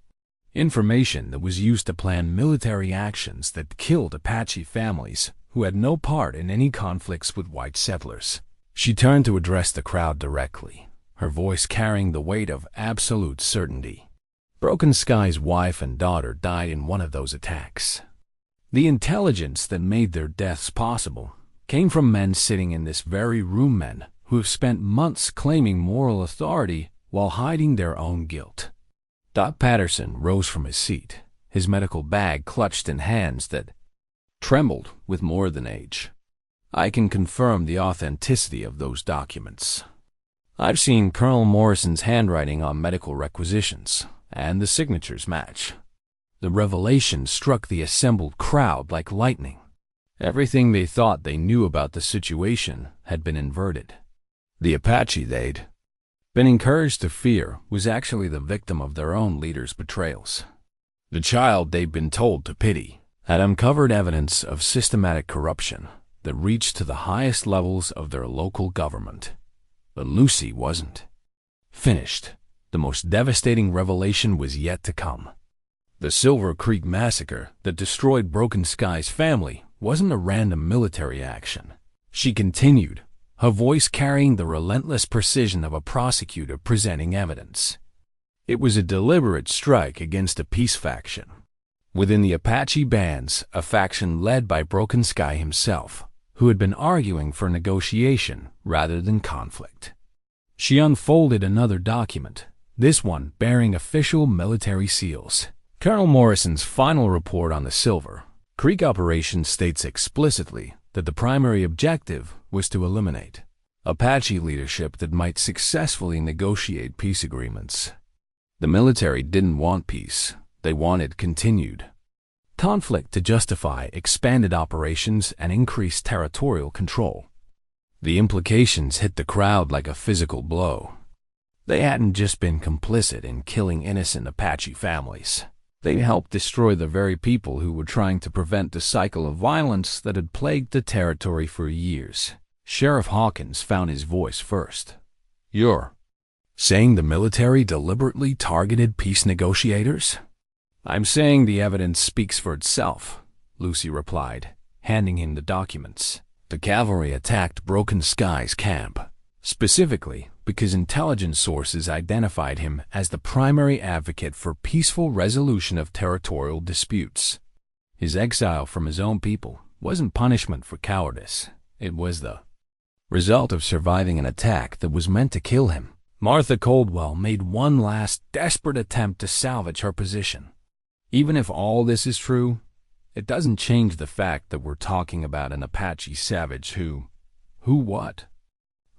A: Information that was used to plan military actions that killed Apache families who had no part in any conflicts with white settlers. She turned to address the crowd directly, her voice carrying the weight of absolute certainty. Broken Sky's wife and daughter died in one of those attacks. The intelligence that made their deaths possible came from men sitting in this very room, men who have spent months claiming moral authority while hiding their own guilt. Doc Patterson rose from his seat, his medical bag clutched in hands that trembled with more than age. I can confirm the authenticity of those documents. I've seen Colonel Morrison's handwriting on medical requisitions, and the signatures match. The revelation struck the assembled crowd like lightning. Everything they thought they knew about the situation had been inverted. The Apache they'd been encouraged to fear was actually the victim of their own leaders' betrayals. The child they'd been told to pity had uncovered evidence of systematic corruption that reached to the highest levels of their local government. But Lucy wasn't finished. The most devastating revelation was yet to come. The Silver Creek massacre that destroyed Broken Sky's family wasn't a random military action. She continued, her voice carrying the relentless precision of a prosecutor presenting evidence. It was a deliberate strike against a peace faction. Within the Apache bands, a faction led by Broken Sky himself, who had been arguing for negotiation rather than conflict. She unfolded another document, this one bearing official military seals. Colonel Morrison's final report on the Silver Creek operation states explicitly that the primary objective was to eliminate Apache leadership that might successfully negotiate peace agreements. The military didn't want peace. They wanted continued conflict to justify expanded operations and increased territorial control. The implications hit the crowd like a physical blow. They hadn't just been complicit in killing innocent Apache families. They helped destroy the very people who were trying to prevent the cycle of violence that had plagued the territory for years. Sheriff Hawkins found his voice first. "You're saying the military deliberately targeted peace negotiators?" "I'm saying the evidence speaks for itself," Lucy replied, handing him the documents. The cavalry attacked Broken Sky's camp, specifically because intelligence sources identified him as the primary advocate for peaceful resolution of territorial disputes. His exile from his own people wasn't punishment for cowardice. It was the result of surviving an attack that was meant to kill him. Martha Coldwell made one last desperate attempt to salvage her position. Even if all this is true, it doesn't change the fact that we're talking about an Apache savage who what?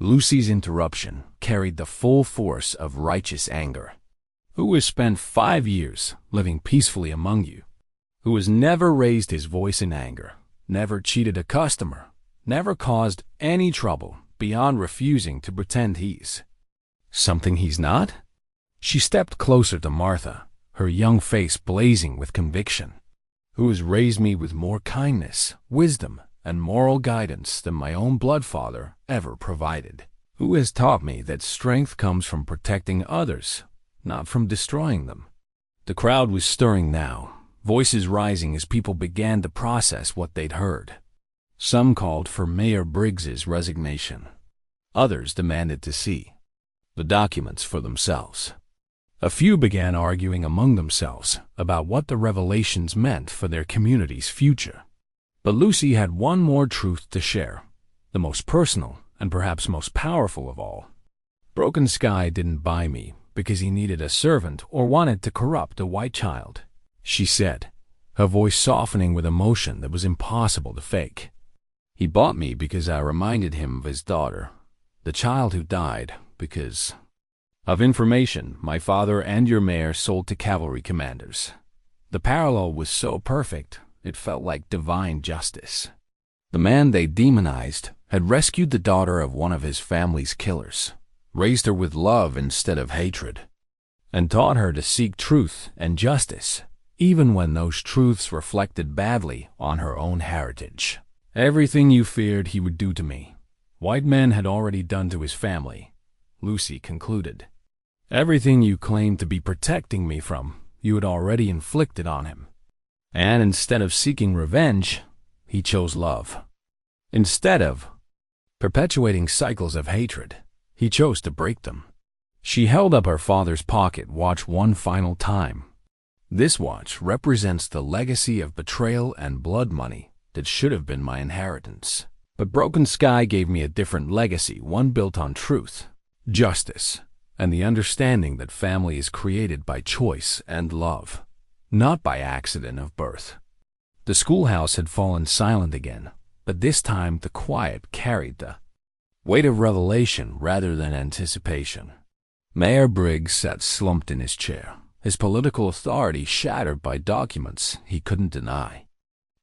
A: Lucy's interruption carried the full force of righteous anger. Who has spent 5 years living peacefully among you? Who has never raised his voice in anger, never cheated a customer, never caused any trouble beyond refusing to pretend he's something he's not? She stepped closer to Martha, her young face blazing with conviction. Who has raised me with more kindness, wisdom, and moral guidance than my own bloodfather ever provided? Who has taught me that strength comes from protecting others, not from destroying them? The crowd was stirring now, voices rising as people began to process what they'd heard. Some called for Mayor Briggs's resignation. Others demanded to see the documents for themselves. A few began arguing among themselves about what the revelations meant for their community's future. But Lucy had one more truth to share, the most personal and perhaps most powerful of all. Broken Sky didn't buy me because he needed a servant or wanted to corrupt a white child, she said, her voice softening with emotion that was impossible to fake. He bought me because I reminded him of his daughter, the child who died because of information my father and your mayor sold to cavalry commanders. The parallel was so perfect, it felt like divine justice. The man they demonized had rescued the daughter of one of his family's killers, raised her with love instead of hatred, and taught her to seek truth and justice, even when those truths reflected badly on her own heritage. Everything you feared he would do to me, white men had already done to his family, Lucy concluded. Everything you claimed to be protecting me from, you had already inflicted on him. And instead of seeking revenge, he chose love. Instead of perpetuating cycles of hatred, he chose to break them. She held up her father's pocket watch one final time. This watch represents the legacy of betrayal and blood money that should have been my inheritance. But Broken Sky gave me a different legacy, one built on truth, justice, and the understanding that family is created by choice and love, not by accident of birth. The schoolhouse had fallen silent again, but this time the quiet carried the weight of revelation rather than anticipation. Mayor Briggs sat slumped in his chair, his political authority shattered by documents he couldn't deny.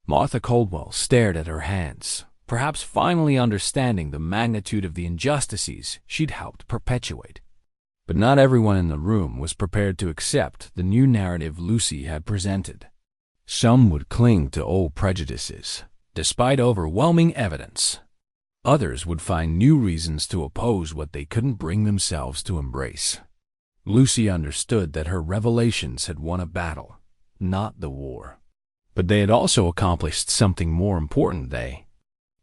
A: Martha Caldwell stared at her hands, perhaps finally understanding the magnitude of the injustices she'd helped perpetuate. But not everyone in the room was prepared to accept the new narrative Lucy had presented. Some would cling to old prejudices, despite overwhelming evidence. Others would find new reasons to oppose what they couldn't bring themselves to embrace. Lucy understood that her revelations had won a battle, not the war. But they had also accomplished something more important. They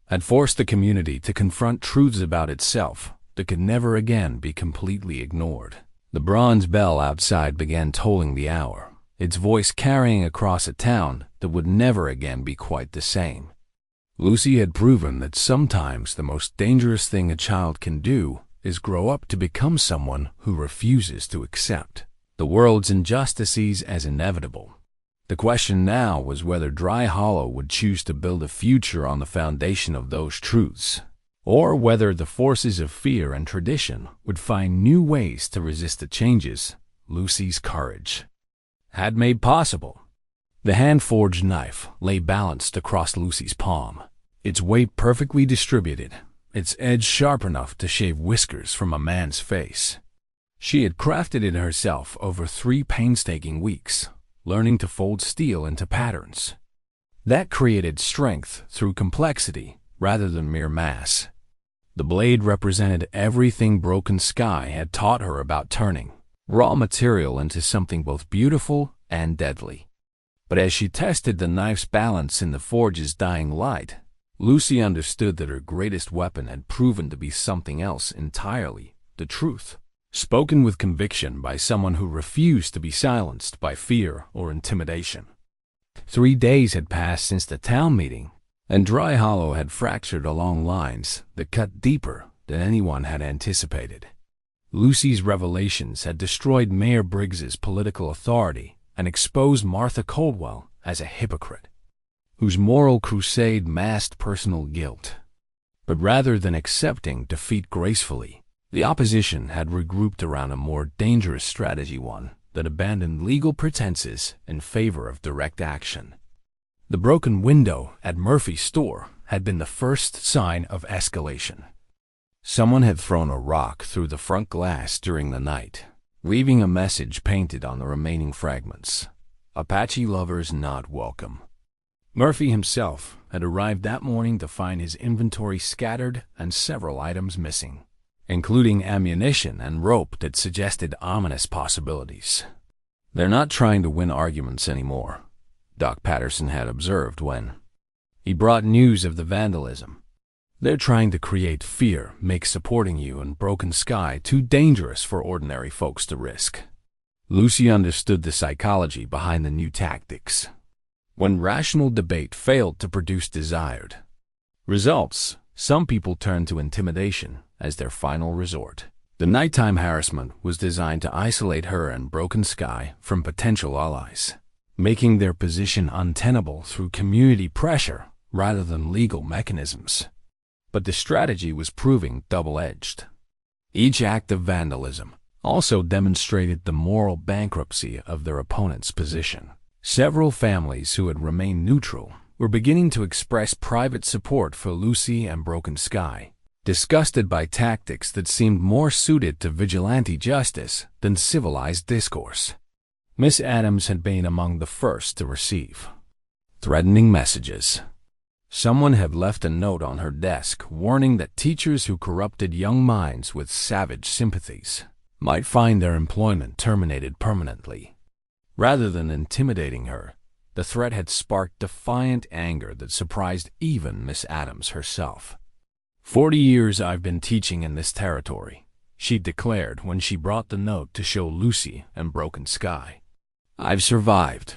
A: had forced the community to confront truths about itself that could never again be completely ignored. The bronze bell outside began tolling the hour, its voice carrying across a town that would never again be quite the same. Lucy had proven that sometimes the most dangerous thing a child can do is grow up to become someone who refuses to accept the world's injustices as inevitable. The question now was whether Dry Hollow would choose to build a future on the foundation of those truths, or whether the forces of fear and tradition would find new ways to resist the changes Lucy's courage had made possible. The hand-forged knife lay balanced across Lucy's palm, its weight perfectly distributed, its edge sharp enough to shave whiskers from a man's face. She had crafted it herself over 3 painstaking weeks, learning to fold steel into patterns that created strength through complexity rather than mere mass. The blade represented everything Broken Sky had taught her about turning raw material into something both beautiful and deadly. But as she tested the knife's balance in the forge's dying light, Lucy understood that her greatest weapon had proven to be something else entirely, the truth, spoken with conviction by someone who refused to be silenced by fear or intimidation. 3 days had passed since the town meeting, and Dry Hollow had fractured along lines that cut deeper than anyone had anticipated. Lucy's revelations had destroyed Mayor Briggs's political authority and exposed Martha Caldwell as a hypocrite, whose moral crusade masked personal guilt. But rather than accepting defeat gracefully, the opposition had regrouped around a more dangerous strategy, one that abandoned legal pretenses in favor of direct action. The broken window at Murphy's store had been the first sign of escalation. Someone had thrown a rock through the front glass during the night, leaving a message painted on the remaining fragments. Apache lovers not welcome. Murphy himself had arrived that morning to find his inventory scattered and several items missing, including ammunition and rope that suggested ominous possibilities. "They're not trying to win arguments anymore," Doc Patterson had observed when he brought news of the vandalism. "They're trying to create fear, make supporting you and Broken Sky too dangerous for ordinary folks to risk." Lucy understood the psychology behind the new tactics. When rational debate failed to produce desired results, some people turned to intimidation as their final resort. The nighttime harassment was designed to isolate her and Broken Sky from potential allies, making their position untenable through community pressure rather than legal mechanisms. But the strategy was proving double-edged. Each act of vandalism also demonstrated the moral bankruptcy of their opponent's position. Several families who had remained neutral were beginning to express private support for Lucy and Broken Sky, disgusted by tactics that seemed more suited to vigilante justice than civilized discourse. Miss Adams had been among the first to receive threatening messages. Someone had left a note on her desk warning that teachers who corrupted young minds with savage sympathies might find their employment terminated permanently. Rather than intimidating her, the threat had sparked defiant anger that surprised even Miss Adams herself. 40 years I've been teaching in this territory, she declared when she brought the note to show Lucy and Broken Sky. I've survived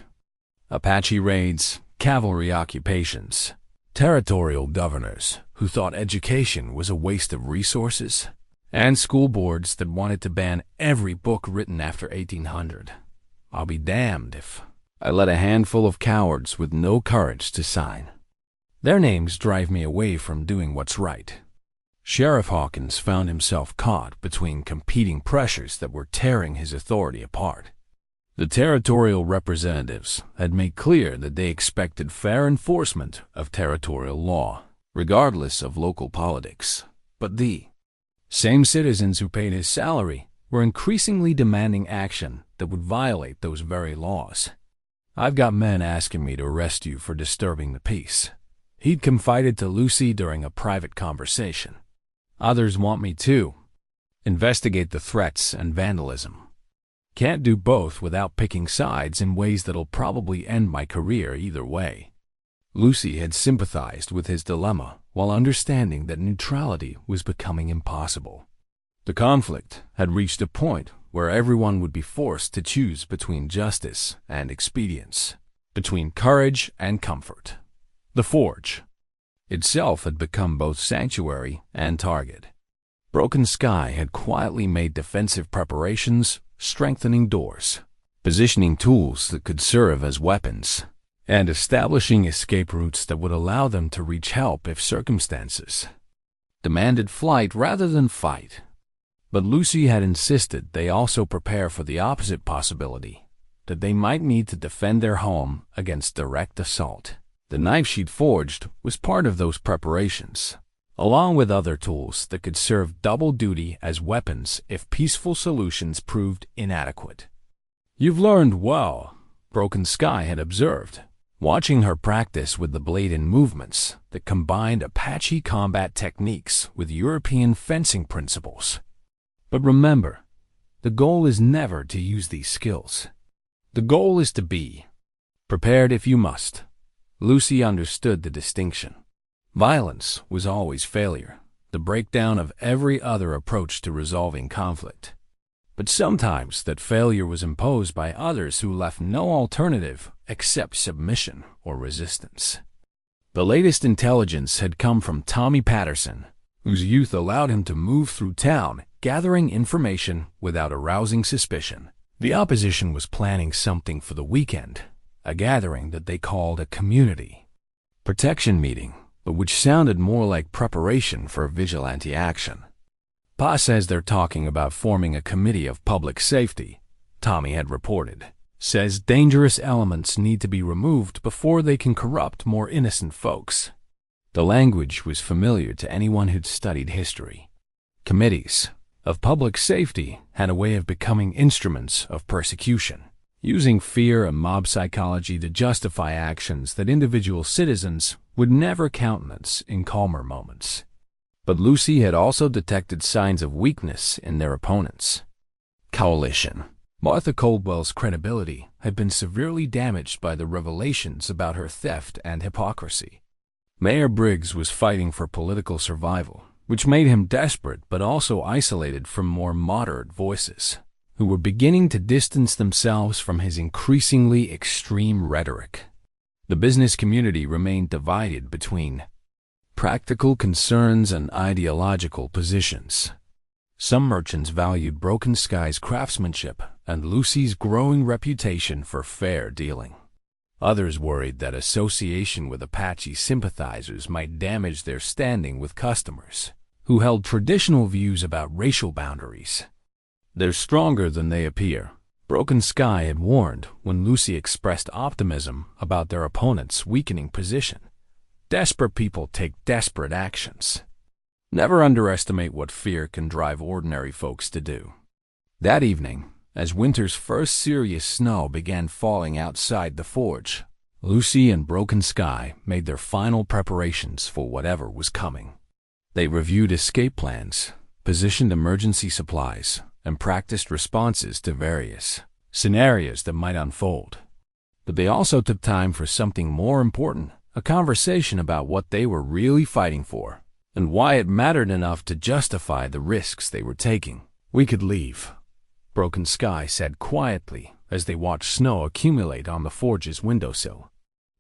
A: Apache raids, cavalry occupations, territorial governors who thought education was a waste of resources, and school boards that wanted to ban every book written after 1800. I'll be damned if I let a handful of cowards with no courage to sign. Their names drive me away from doing what's right. Sheriff Hawkins found himself caught between competing pressures that were tearing his authority apart. The territorial representatives had made clear that they expected fair enforcement of territorial law, regardless of local politics. But the same citizens who paid his salary were increasingly demanding action that would violate those very laws. I've got men asking me to arrest you for disturbing the peace, he'd confided to Lucy during a private conversation. Others want me to investigate the threats and vandalism. Can't do both without picking sides in ways that'll probably end my career either way. Lucy had sympathized with his dilemma while understanding that neutrality was becoming impossible. The conflict had reached a point where everyone would be forced to choose between justice and expedience, between courage and comfort. The forge itself had become both sanctuary and target. Broken Sky had quietly made defensive preparations, strengthening doors, positioning tools that could serve as weapons, and establishing escape routes that would allow them to reach help if circumstances demanded flight rather than fight. But Lucy had insisted they also prepare for the opposite possibility, that they might need to defend their home against direct assault. The knife she'd forged was part of those preparations, along with other tools that could serve double duty as weapons if peaceful solutions proved inadequate. You've learned well, Broken Sky had observed, watching her practice with the blade in movements that combined Apache combat techniques with European fencing principles. But remember, the goal is never to use these skills. The goal is to be prepared if you must. Lucy understood the distinction. Violence was always failure, the breakdown of every other approach to resolving conflict. But sometimes that failure was imposed by others who left no alternative except submission or resistance. The latest intelligence had come from Tommy Patterson, whose youth allowed him to move through town, gathering information without arousing suspicion. The opposition was planning something for the weekend, a gathering that they called a community protection meeting, but which sounded more like preparation for vigilante action. Pa says they're talking about forming a committee of public safety, Tommy had reported. Says dangerous elements need to be removed before they can corrupt more innocent folks. The language was familiar to anyone who'd studied history. Committees of public safety had a way of becoming instruments of persecution, using fear and mob psychology to justify actions that individual citizens would never countenance in calmer moments. But Lucy had also detected signs of weakness in their opponents. Coalition. Martha Coldwell's credibility had been severely damaged by the revelations about her theft and hypocrisy. Mayor Briggs was fighting for political survival, which made him desperate but also isolated from more moderate voices, who were beginning to distance themselves from his increasingly extreme rhetoric. The business community remained divided between practical concerns and ideological positions. Some merchants valued Broken Sky's craftsmanship and Lucy's growing reputation for fair dealing. Others worried that association with Apache sympathizers might damage their standing with customers, who held traditional views about racial boundaries. They're stronger than they appear, Broken Sky had warned when Lucy expressed optimism about their opponent's weakening position. Desperate people take desperate actions. Never underestimate what fear can drive ordinary folks to do. That evening, as winter's first serious snow began falling outside the forge, Lucy and Broken Sky made their final preparations for whatever was coming. They reviewed escape plans, positioned emergency supplies, and practiced responses to various scenarios that might unfold. But they also took time for something more important, a conversation about what they were really fighting for, and why it mattered enough to justify the risks they were taking. "We could leave," Broken Sky said quietly as they watched snow accumulate on the forge's windowsill.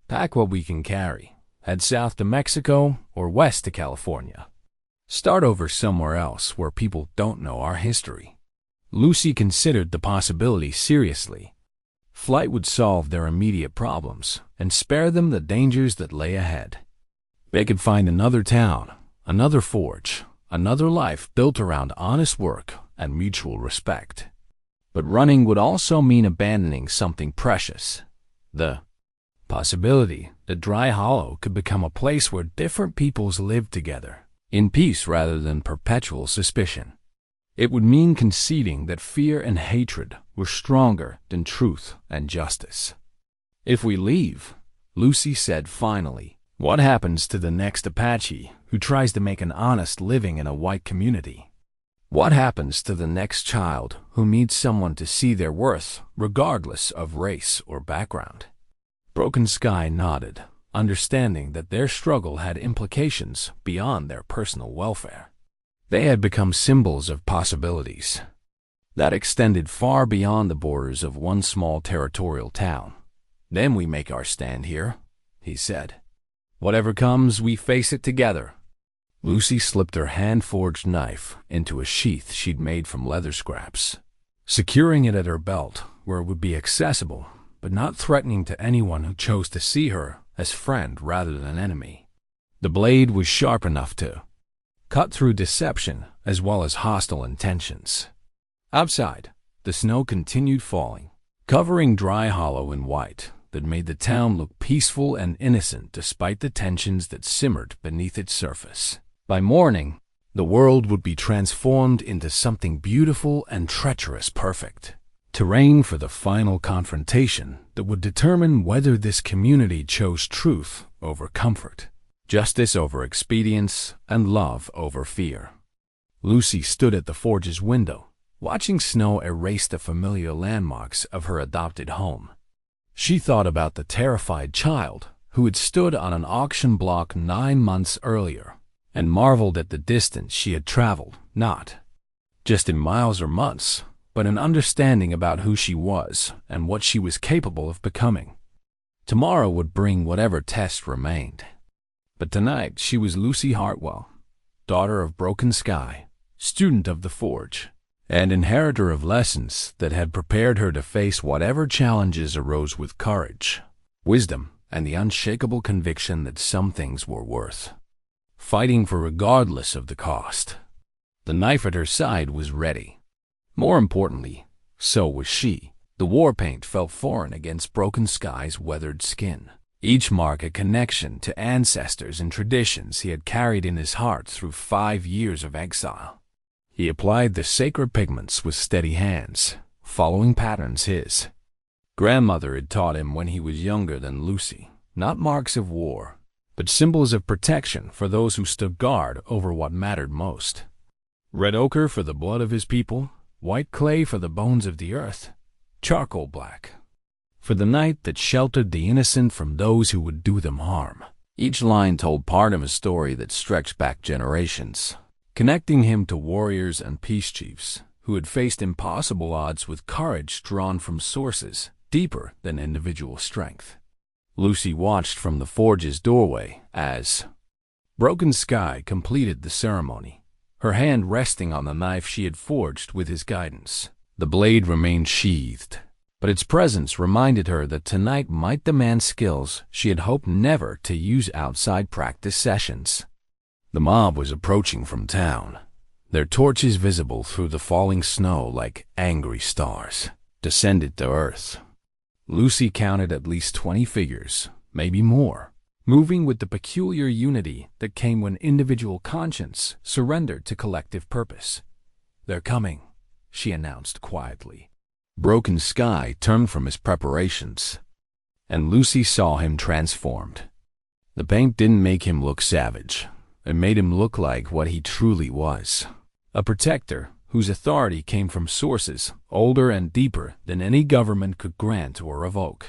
A: "Pack what we can carry, head south to Mexico or west to California. Start over somewhere else where people don't know our history." Lucy considered the possibility seriously. Flight would solve their immediate problems and spare them the dangers that lay ahead. They could find another town, another forge, another life built around honest work and mutual respect. But running would also mean abandoning something precious. The possibility that Dry Hollow could become a place where different peoples lived together, in peace rather than perpetual suspicion. It would mean conceding that fear and hatred were stronger than truth and justice. "If we leave," Lucy said finally, "what happens to the next Apache who tries to make an honest living in a white community? What happens to the next child who needs someone to see their worth regardless of race or background?" Broken Sky nodded, understanding that their struggle had implications beyond their personal welfare. They had become symbols of possibilities that extended far beyond the borders of one small territorial town. "Then we make our stand here," he said. "Whatever comes, we face it together." Lucy slipped her hand-forged knife into a sheath she'd made from leather scraps, securing it at her belt where it would be accessible, but not threatening to anyone who chose to see her as friend rather than enemy. The blade was sharp enough to cut through deception as well as hostile intentions. Outside, the snow continued falling, covering Dry Hollow in white that made the town look peaceful and innocent despite the tensions that simmered beneath its surface. By morning, the world would be transformed into something beautiful and treacherous perfect. Terrain for the final confrontation that would determine whether this community chose truth over comfort, justice over expedience, and love over fear. Lucy stood at the forge's window, watching snow erase the familiar landmarks of her adopted home. She thought about the terrified child who had stood on an auction block 9 months earlier and marveled at the distance she had traveled, not just in miles or months, but an understanding about who she was and what she was capable of becoming. Tomorrow would bring whatever test remained. But tonight she was Lucy Hartwell, daughter of Broken Sky, student of the Forge, and inheritor of lessons that had prepared her to face whatever challenges arose with courage, wisdom, and the unshakable conviction that some things were worth fighting for regardless of the cost. The knife at her side was ready. More importantly, so was she. The war paint felt foreign against Broken Sky's weathered skin, each mark a connection to ancestors and traditions he had carried in his heart through 5 years of exile. He applied the sacred pigments with steady hands, following patterns his grandmother had taught him when he was younger than Lucy. Not marks of war, but symbols of protection for those who stood guard over what mattered most. Red ochre for the blood of his people, white clay for the bones of the earth, charcoal black for the night that sheltered the innocent from those who would do them harm. Each line told part of a story that stretched back generations, connecting him to warriors and peace chiefs who had faced impossible odds with courage drawn from sources deeper than individual strength. Lucy watched from the forge's doorway as Broken Sky completed the ceremony, her hand resting on the knife she had forged with his guidance. The blade remained sheathed, but its presence reminded her that tonight might demand skills she had hoped never to use outside practice sessions. The mob was approaching from town, their torches visible through the falling snow like angry stars descended to earth. Lucy counted at least 20 figures, maybe more, moving with the peculiar unity that came when individual conscience surrendered to collective purpose. "They're coming," she announced quietly. Broken Sky turned from his preparations and Lucy saw him transformed. The paint didn't make him look savage. It made him look like what he truly was, a protector whose authority came from sources older and deeper than any government could grant or revoke.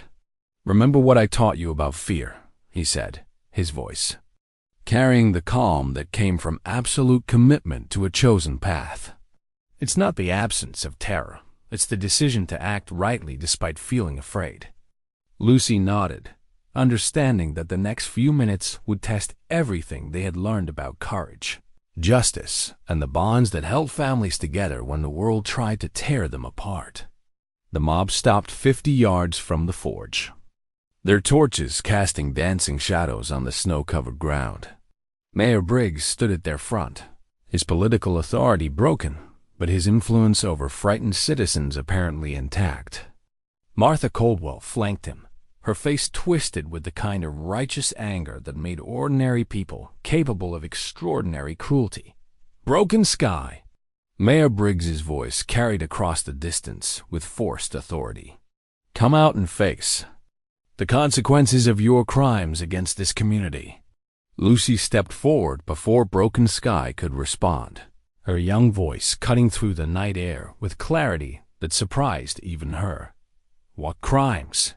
A: "Remember what I taught you about fear," he said, his voice carrying the calm that came from absolute commitment to a chosen path. It's not the absence of terror. It's the decision to act rightly despite feeling afraid. Lucy nodded, understanding that the next few minutes would test everything they had learned about courage, justice, and the bonds that held families together when the world tried to tear them apart. The mob stopped 50 yards from the forge, their torches casting dancing shadows on the snow-covered ground. Mayor Briggs stood at their front, his political authority broken, but his influence over frightened citizens apparently intact. Martha Caldwell flanked him, her face twisted with the kind of righteous anger that made ordinary people capable of extraordinary cruelty. "Broken Sky," Mayor Briggs's voice carried across the distance with forced authority. "Come out and face the consequences of your crimes against this community." Lucy stepped forward before Broken Sky could respond, her young voice cutting through the night air with clarity that surprised even her. "What crimes?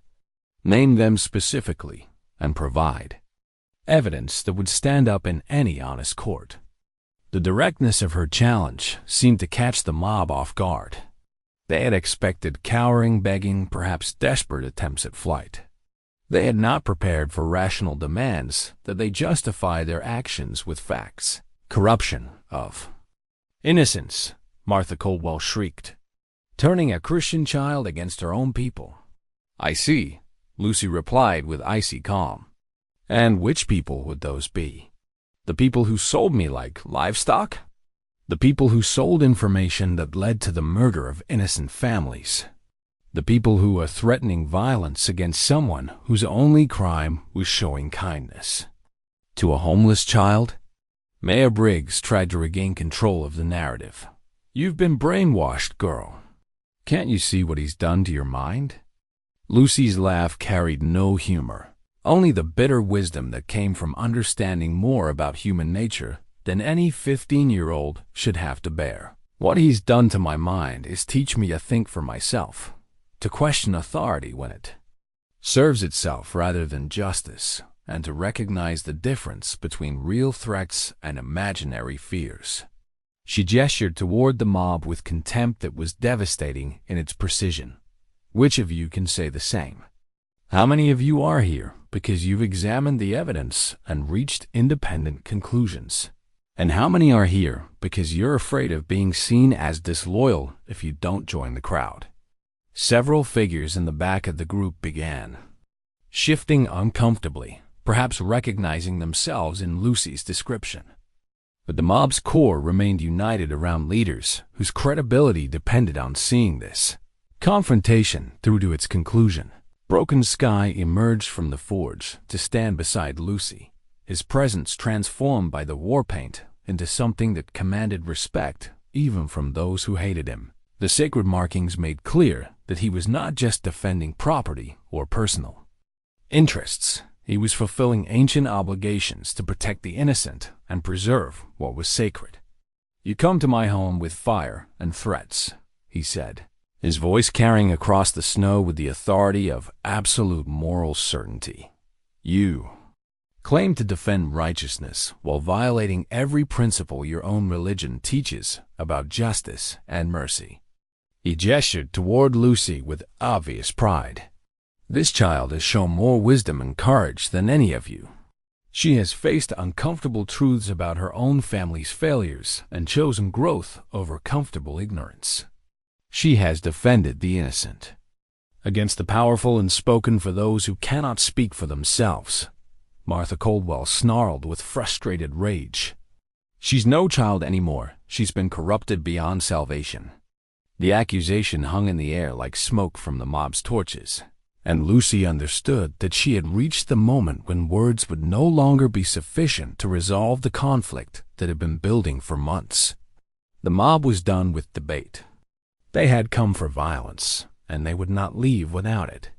A: Name them specifically and provide evidence that would stand up in any honest court." The directness of her challenge seemed to catch the mob off guard. They had expected cowering, begging, perhaps desperate attempts at flight. They had not prepared for rational demands that they justify their actions with facts. "Corruption of innocence," Martha Caldwell shrieked, turning a Christian child against her own people. "I see," Lucy replied with icy calm. "And which people would those be? The people who sold me like livestock? The people who sold information that led to the murder of innocent families? The people who are threatening violence against someone whose only crime was showing kindness to a homeless child?" Mayor Briggs tried to regain control of the narrative. "You've been brainwashed, girl. Can't you see what he's done to your mind?" Lucy's laugh carried no humor, only the bitter wisdom that came from understanding more about human nature than any 15-year-old should have to bear. "What he's done to my mind is teach me to think for myself, to question authority when it serves itself rather than justice, and to recognize the difference between real threats and imaginary fears." She gestured toward the mob with contempt that was devastating in its precision. "Which of you can say the same? How many of you are here because you've examined the evidence and reached independent conclusions? And how many are here because you're afraid of being seen as disloyal if you don't join the crowd?" Several figures in the back of the group began shifting uncomfortably, perhaps recognizing themselves in Lucy's description. But the mob's core remained united around leaders whose credibility depended on seeing this confrontation through to its conclusion. Broken Sky emerged from the forge to stand beside Lucy, his presence transformed by the war paint into something that commanded respect even from those who hated him. The sacred markings made clear that he was not just defending property or personal interests. He was fulfilling ancient obligations to protect the innocent and preserve what was sacred. "You come to my home with fire and threats," he said, his voice carrying across the snow with the authority of absolute moral certainty. "You claim to defend righteousness while violating every principle your own religion teaches about justice and mercy." He gestured toward Lucy with obvious pride. "This child has shown more wisdom and courage than any of you. She has faced uncomfortable truths about her own family's failures and chosen growth over comfortable ignorance. She has defended the innocent against the powerful and spoken for those who cannot speak for themselves." Martha Caldwell snarled with frustrated rage. "She's no child anymore. She's been corrupted beyond salvation." The accusation hung in the air like smoke from the mob's torches, and Lucy understood that she had reached the moment when words would no longer be sufficient to resolve the conflict that had been building for months. The mob was done with debate. They had come for violence, and they would not leave without it.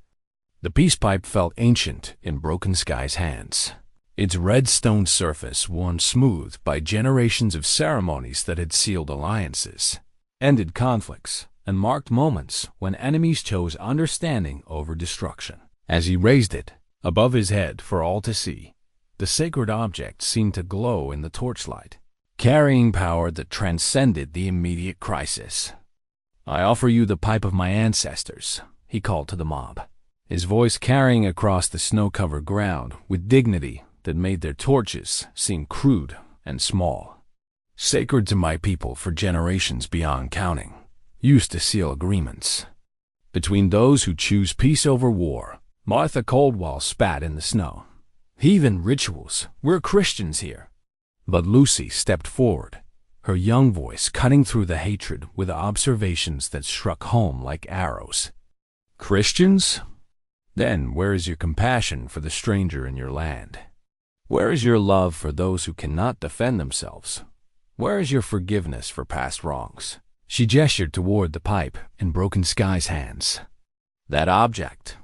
A: The peace pipe felt ancient in Broken Sky's hands, its red stone surface worn smooth by generations of ceremonies that had sealed alliances, ended conflicts, and marked moments when enemies chose understanding over destruction. As he raised it above his head for all to see, the sacred object seemed to glow in the torchlight, carrying power that transcended the immediate crisis. "I offer you the pipe of my ancestors," he called to the mob, his voice carrying across the snow-covered ground with dignity that made their torches seem crude and small. "Sacred to my people for generations beyond counting, used to seal agreements between those who choose peace over war." Martha Coldwell spat in the snow. "Heathen rituals. We're Christians here." But Lucy stepped forward, her young voice cutting through the hatred with observations that struck home like arrows. "Christians? Then where is your compassion for the stranger in your land? Where is your love for those who cannot defend themselves? Where is your forgiveness for past wrongs?" She gestured toward the pipe in Broken Sky's hands. "That object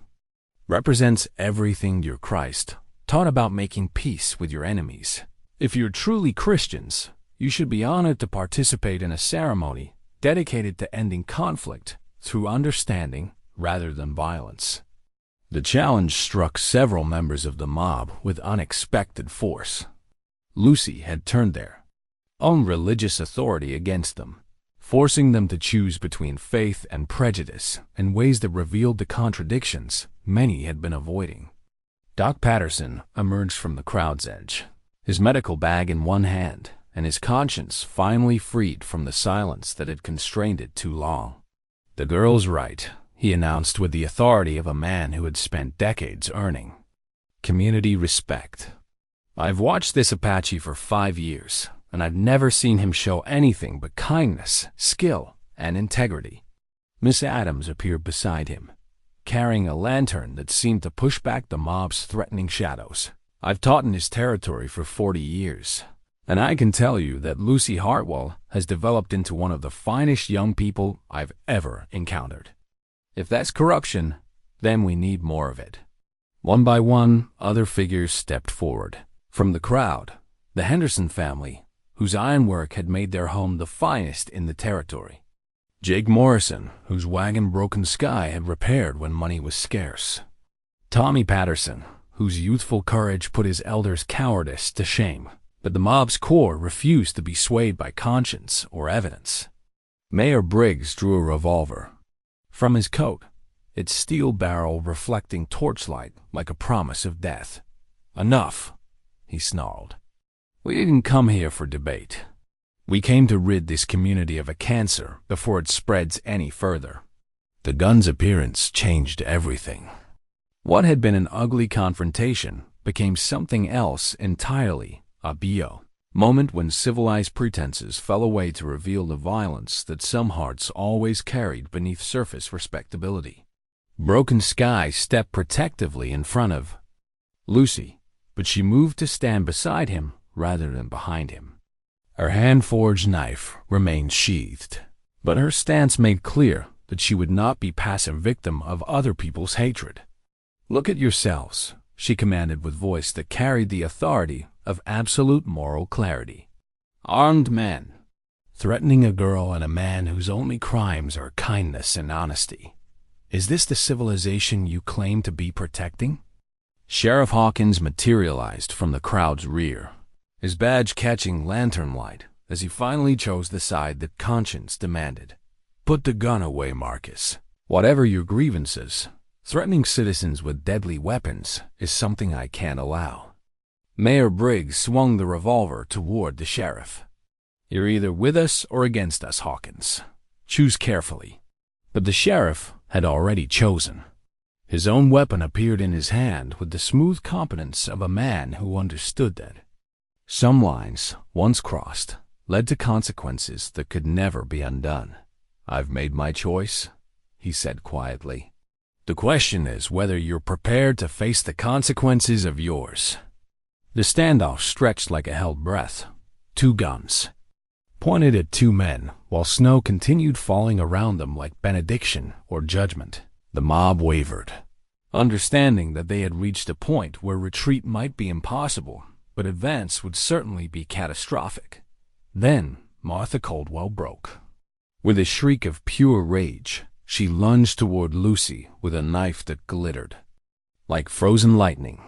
A: represents everything your Christ taught about making peace with your enemies. If you're truly Christians, you should be honored to participate in a ceremony dedicated to ending conflict through understanding rather than violence." The challenge struck several members of the mob with unexpected force. Lucy had turned their own religious authority against them, forcing them to choose between faith and prejudice in ways that revealed the contradictions many had been avoiding. Doc Patterson emerged from the crowd's edge, his medical bag in one hand, and his conscience finally freed from the silence that had constrained it too long. "The girl's right," he announced with the authority of a man who had spent decades earning community respect. "I've watched this Apache for 5 years, and I've never seen him show anything but kindness, skill, and integrity." Miss Adams appeared beside him, carrying a lantern that seemed to push back the mob's threatening shadows. "I've taught in his territory for 40 years, and I can tell you that Lucy Hartwell has developed into one of the finest young people I've ever encountered. If that's corruption, then we need more of it." One by one, other figures stepped forward. From the crowd, the Henderson family, whose ironwork had made their home the finest in the territory. Jake Morrison, whose wagon Broken Sky had repaired when money was scarce. Tommy Patterson, whose youthful courage put his elders' cowardice to shame. But the mob's core refused to be swayed by conscience or evidence. Mayor Briggs drew a revolver from his coat, its steel barrel reflecting torchlight like a promise of death. "Enough," he snarled. "We didn't come here for debate. We came to rid this community of a cancer before it spreads any further." The gun's appearance changed everything. What had been an ugly confrontation became something else entirely, a moment when civilized pretenses fell away to reveal the violence that some hearts always carried beneath surface respectability. Broken Sky stepped protectively in front of Lucy, but she moved to stand beside him rather than behind him. Her hand-forged knife remained sheathed, but her stance made clear that she would not be passive victim of other people's hatred. "Look at yourselves," she commanded with voice that carried the authority of absolute moral clarity. "Armed men threatening a girl and a man whose only crimes are kindness and honesty. Is this the civilization you claim to be protecting?" Sheriff Hawkins materialized from the crowd's rear, his badge catching lantern light as he finally chose the side that conscience demanded. "Put the gun away, Marcus. Whatever your grievances, threatening citizens with deadly weapons is something I can't allow." Mayor Briggs swung the revolver toward the sheriff. "You're either with us or against us, Hawkins. Choose carefully." But the sheriff had already chosen. His own weapon appeared in his hand with the smooth competence of a man who understood that some lines, once crossed, led to consequences that could never be undone. "I've made my choice," he said quietly. "The question is whether you're prepared to face the consequences of yours." The standoff stretched like a held breath. Two guns pointed at two men, while snow continued falling around them like benediction or judgment. The mob wavered, understanding that they had reached a point where retreat might be impossible, but advance would certainly be catastrophic. Then Martha Caldwell broke. With a shriek of pure rage, she lunged toward Lucy with a knife that glittered like frozen lightning.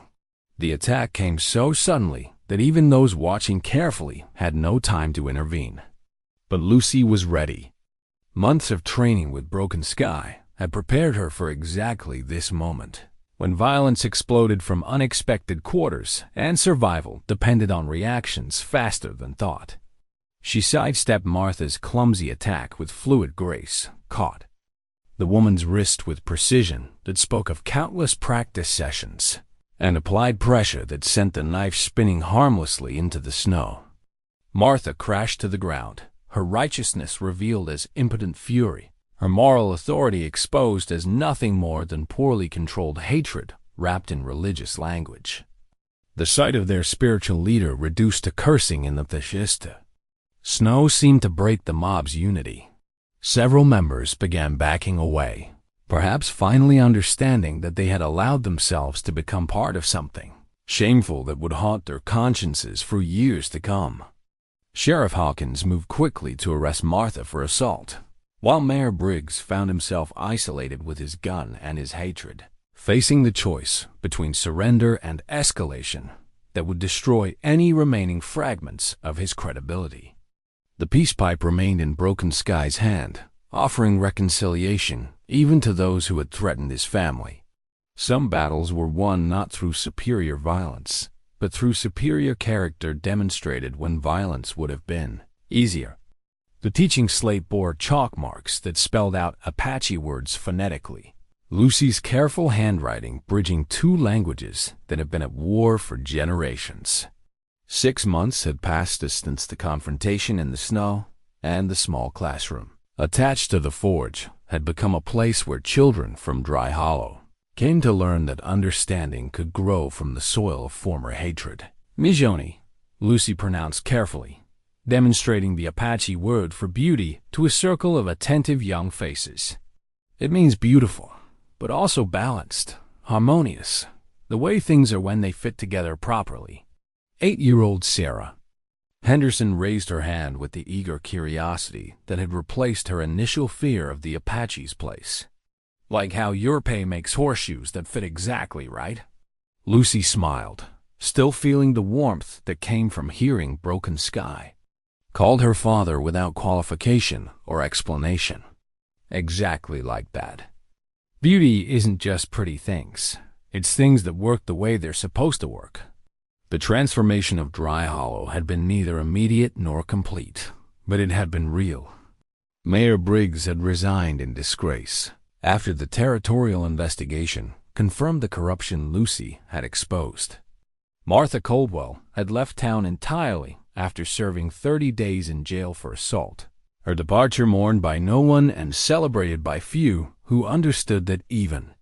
A: The attack came so suddenly that even those watching carefully had no time to intervene. But Lucy was ready. Months of training with Broken Sky had prepared her for exactly this moment, when violence exploded from unexpected quarters and survival depended on reactions faster than thought. She sidestepped Martha's clumsy attack with fluid grace, caught the woman's wrist with precision that spoke of countless practice sessions, and applied pressure that sent the knife spinning harmlessly into the snow. Martha crashed to the ground, her righteousness revealed as impotent fury, her moral authority exposed as nothing more than poorly controlled hatred wrapped in religious language. The sight of their spiritual leader reduced to cursing in the fascista. Snow seemed to break the mob's unity. Several members began backing away, perhaps finally understanding that they had allowed themselves to become part of something shameful that would haunt their consciences for years to come. Sheriff Hawkins moved quickly to arrest Martha for assault, while Mayor Briggs found himself isolated with his gun and his hatred, facing the choice between surrender and escalation that would destroy any remaining fragments of his credibility. The peace pipe remained in Broken Sky's hand, offering reconciliation even to those who had threatened his family. Some battles were won not through superior violence, but through superior character demonstrated when violence would have been easier. The teaching slate bore chalk marks that spelled out Apache words phonetically, Lucy's careful handwriting bridging two languages that had been at war for generations. 6 months had passed since the confrontation in the snow, and the small classroom attached to the forge had become a place where children from Dry Hollow came to learn that understanding could grow from the soil of former hatred. Mijoni, Lucy pronounced carefully, demonstrating the Apache word for beauty to a circle of attentive young faces. It means beautiful, but also balanced, harmonious, the way things are when they fit together properly. 8-year-old Sarah Henderson raised her hand with the eager curiosity that had replaced her initial fear of the Apache's place. Like how your pay makes horseshoes that fit exactly, right? Lucy smiled, still feeling the warmth that came from hearing Broken Sky called her father without qualification or explanation. Exactly like that. Beauty isn't just pretty things. It's things that work the way they're supposed to work. The transformation of Dry Hollow had been neither immediate nor complete, but it had been real. Mayor Briggs had resigned in disgrace after the territorial investigation confirmed the corruption Lucy had exposed. Martha Caldwell had left town entirely after serving 30 days in jail for assault, her departure mourned by no one and celebrated by few who understood that even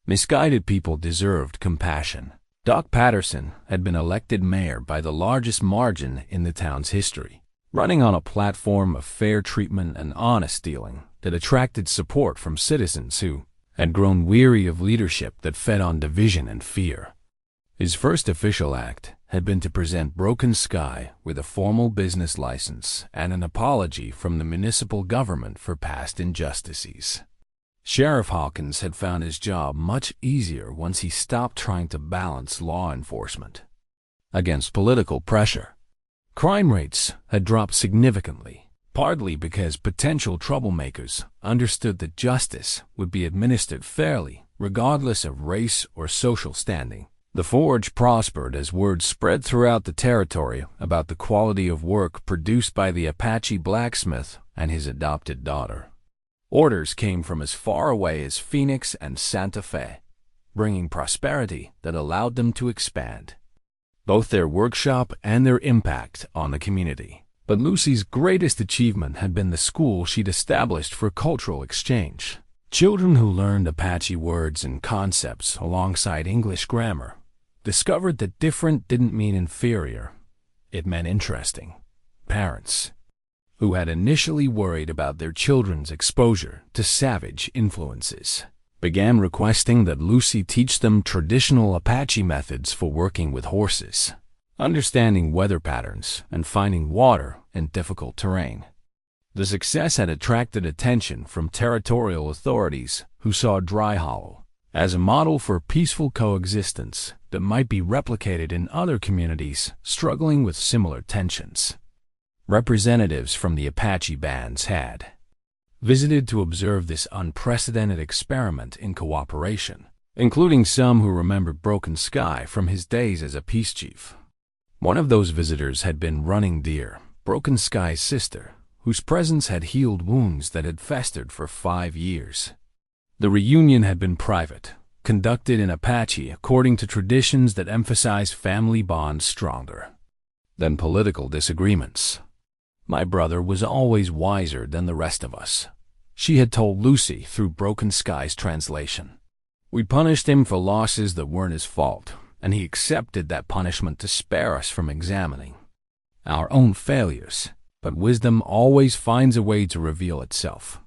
A: misguided people deserved compassion. Doc Patterson had been elected mayor by the largest margin in the town's history, running on a platform of fair treatment and honest dealing that attracted support from citizens who had grown weary of leadership that fed on division and fear. His first official act had been to present Broken Sky with a formal business license and an apology from the municipal government for past injustices. Sheriff Hawkins had found his job much easier once he stopped trying to balance law enforcement against political pressure. Crime rates had dropped significantly, partly because potential troublemakers understood that justice would be administered fairly, regardless of race or social standing. The forge prospered as word spread throughout the territory about the quality of work produced by the Apache blacksmith and his adopted daughter. Orders came from as far away as Phoenix and Santa Fe, bringing prosperity that allowed them to expand both their workshop and their impact on the community. But Lucy's greatest achievement had been the school she'd established for cultural exchange. Children who learned Apache words and concepts alongside English grammar discovered that different didn't mean inferior. It meant interesting. Parents who had initially worried about their children's exposure to savage influences began requesting that Lucy teach them traditional Apache methods for working with horses, understanding weather patterns, and finding water in difficult terrain. The success had attracted attention from territorial authorities who saw Dry Hollow as a model for peaceful coexistence that might be replicated in other communities struggling with similar tensions. Representatives from the Apache bands had visited to observe this unprecedented experiment in cooperation, including some who remembered Broken Sky from his days as a peace chief. One of those visitors had been Running Deer, Broken Sky's sister, whose presence had healed wounds that had festered for 5 years. The reunion had been private, conducted in Apache according to traditions that emphasize family bonds stronger than political disagreements. My brother was always wiser than the rest of us, she had told Lucy through Broken Sky's translation. We punished him for losses that weren't his fault, and he accepted that punishment to spare us from examining our own failures. But wisdom always finds a way to reveal itself.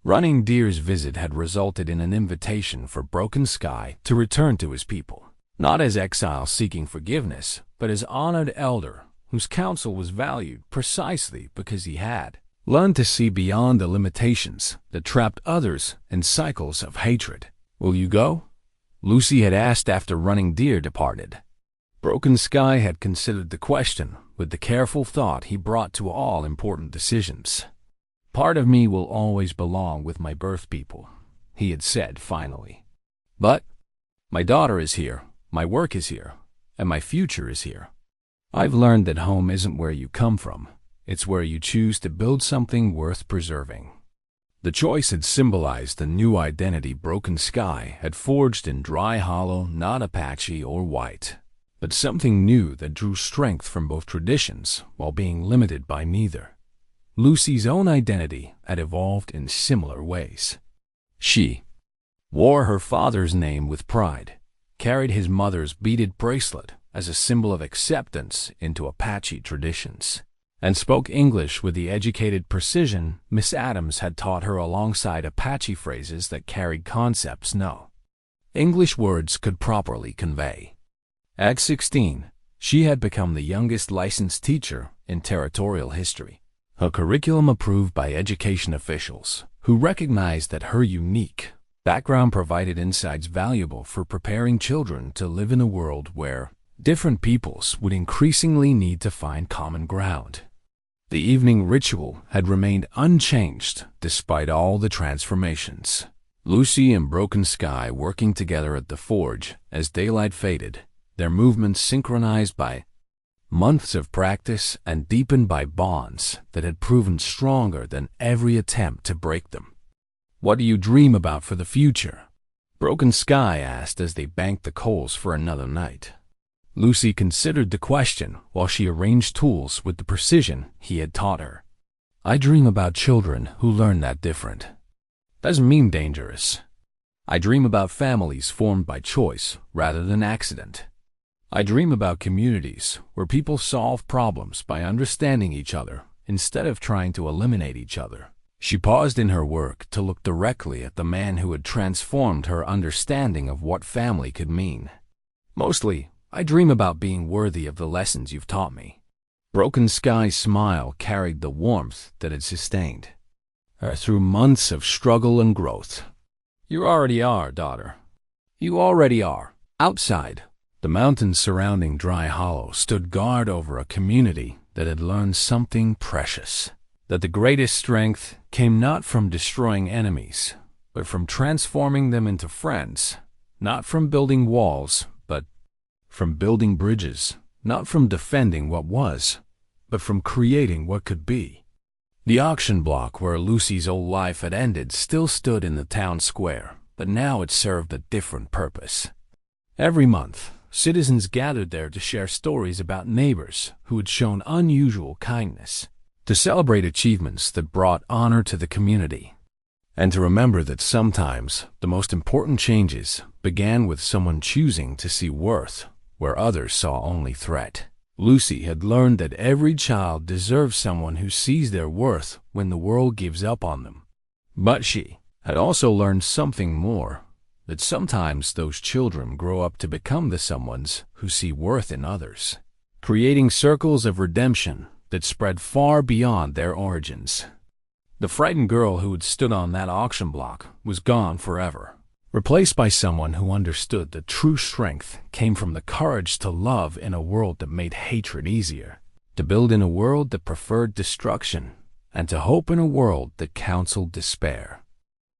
A: Running Deer's visit had resulted in an invitation for Broken Sky to return to his people, not as exile seeking forgiveness, but as honored elder whose counsel was valued precisely because he had learned to see beyond the limitations that trapped others in cycles of hatred. "Will you go?" Lucy had asked after Running Deer departed. Broken Sky had considered the question with the careful thought he brought to all important decisions. "Part of me will always belong with my birth people," he had said finally. "But my daughter is here, my work is here, and my future is here. I've learned that home isn't where you come from, it's where you choose to build something worth preserving." The choice had symbolized the new identity Broken Sky had forged in Dry Hollow, not Apache or white, but something new that drew strength from both traditions while being limited by neither. Lucy's own identity had evolved in similar ways. She wore her father's name with pride, carried his mother's beaded bracelet as a symbol of acceptance into Apache traditions, and spoke English with the educated precision Miss Adams had taught her alongside Apache phrases that carried concepts no English words could properly convey. At 16, she had become the youngest licensed teacher in territorial history, her curriculum approved by education officials who recognized that her unique background provided insights valuable for preparing children to live in a world where different peoples would increasingly need to find common ground. The evening ritual had remained unchanged despite all the transformations. Lucy and Broken Sky working together at the forge as daylight faded, their movements synchronized by months of practice and deepened by bonds that had proven stronger than every attempt to break them. "What do you dream about for the future?" Broken Sky asked as they banked the coals for another night. Lucy considered the question while she arranged tools with the precision he had taught her. "I dream about children who learn that different doesn't mean dangerous. I dream about families formed by choice rather than accident. I dream about communities where people solve problems by understanding each other instead of trying to eliminate each other." She paused in her work to look directly at the man who had transformed her understanding of what family could mean. "Mostly, I dream about being worthy of the lessons you've taught me." Broken Sky's smile carried the warmth that had sustained her through months of struggle and growth. "You already are, daughter. You already are." Outside, the mountains surrounding Dry Hollow stood guard over a community that had learned something precious, that the greatest strength came not from destroying enemies, but from transforming them into friends, not from building walls, but from building bridges, not from defending what was, but from creating what could be. The auction block where Lucy's old life had ended still stood in the town square, but now it served a different purpose. Every month, citizens gathered there to share stories about neighbors who had shown unusual kindness, to celebrate achievements that brought honor to the community, and to remember that sometimes the most important changes began with someone choosing to see worth where others saw only threat. Lucy had learned that every child deserves someone who sees their worth when the world gives up on them. But she I'd also learned something more, that sometimes those children grow up to become the someones who see worth in others, creating circles of redemption that spread far beyond their origins. The frightened girl who had stood on that auction block was gone forever, replaced by someone who understood that true strength came from the courage to love in a world that made hatred easier, to build in a world that preferred destruction, and to hope in a world that counseled despair.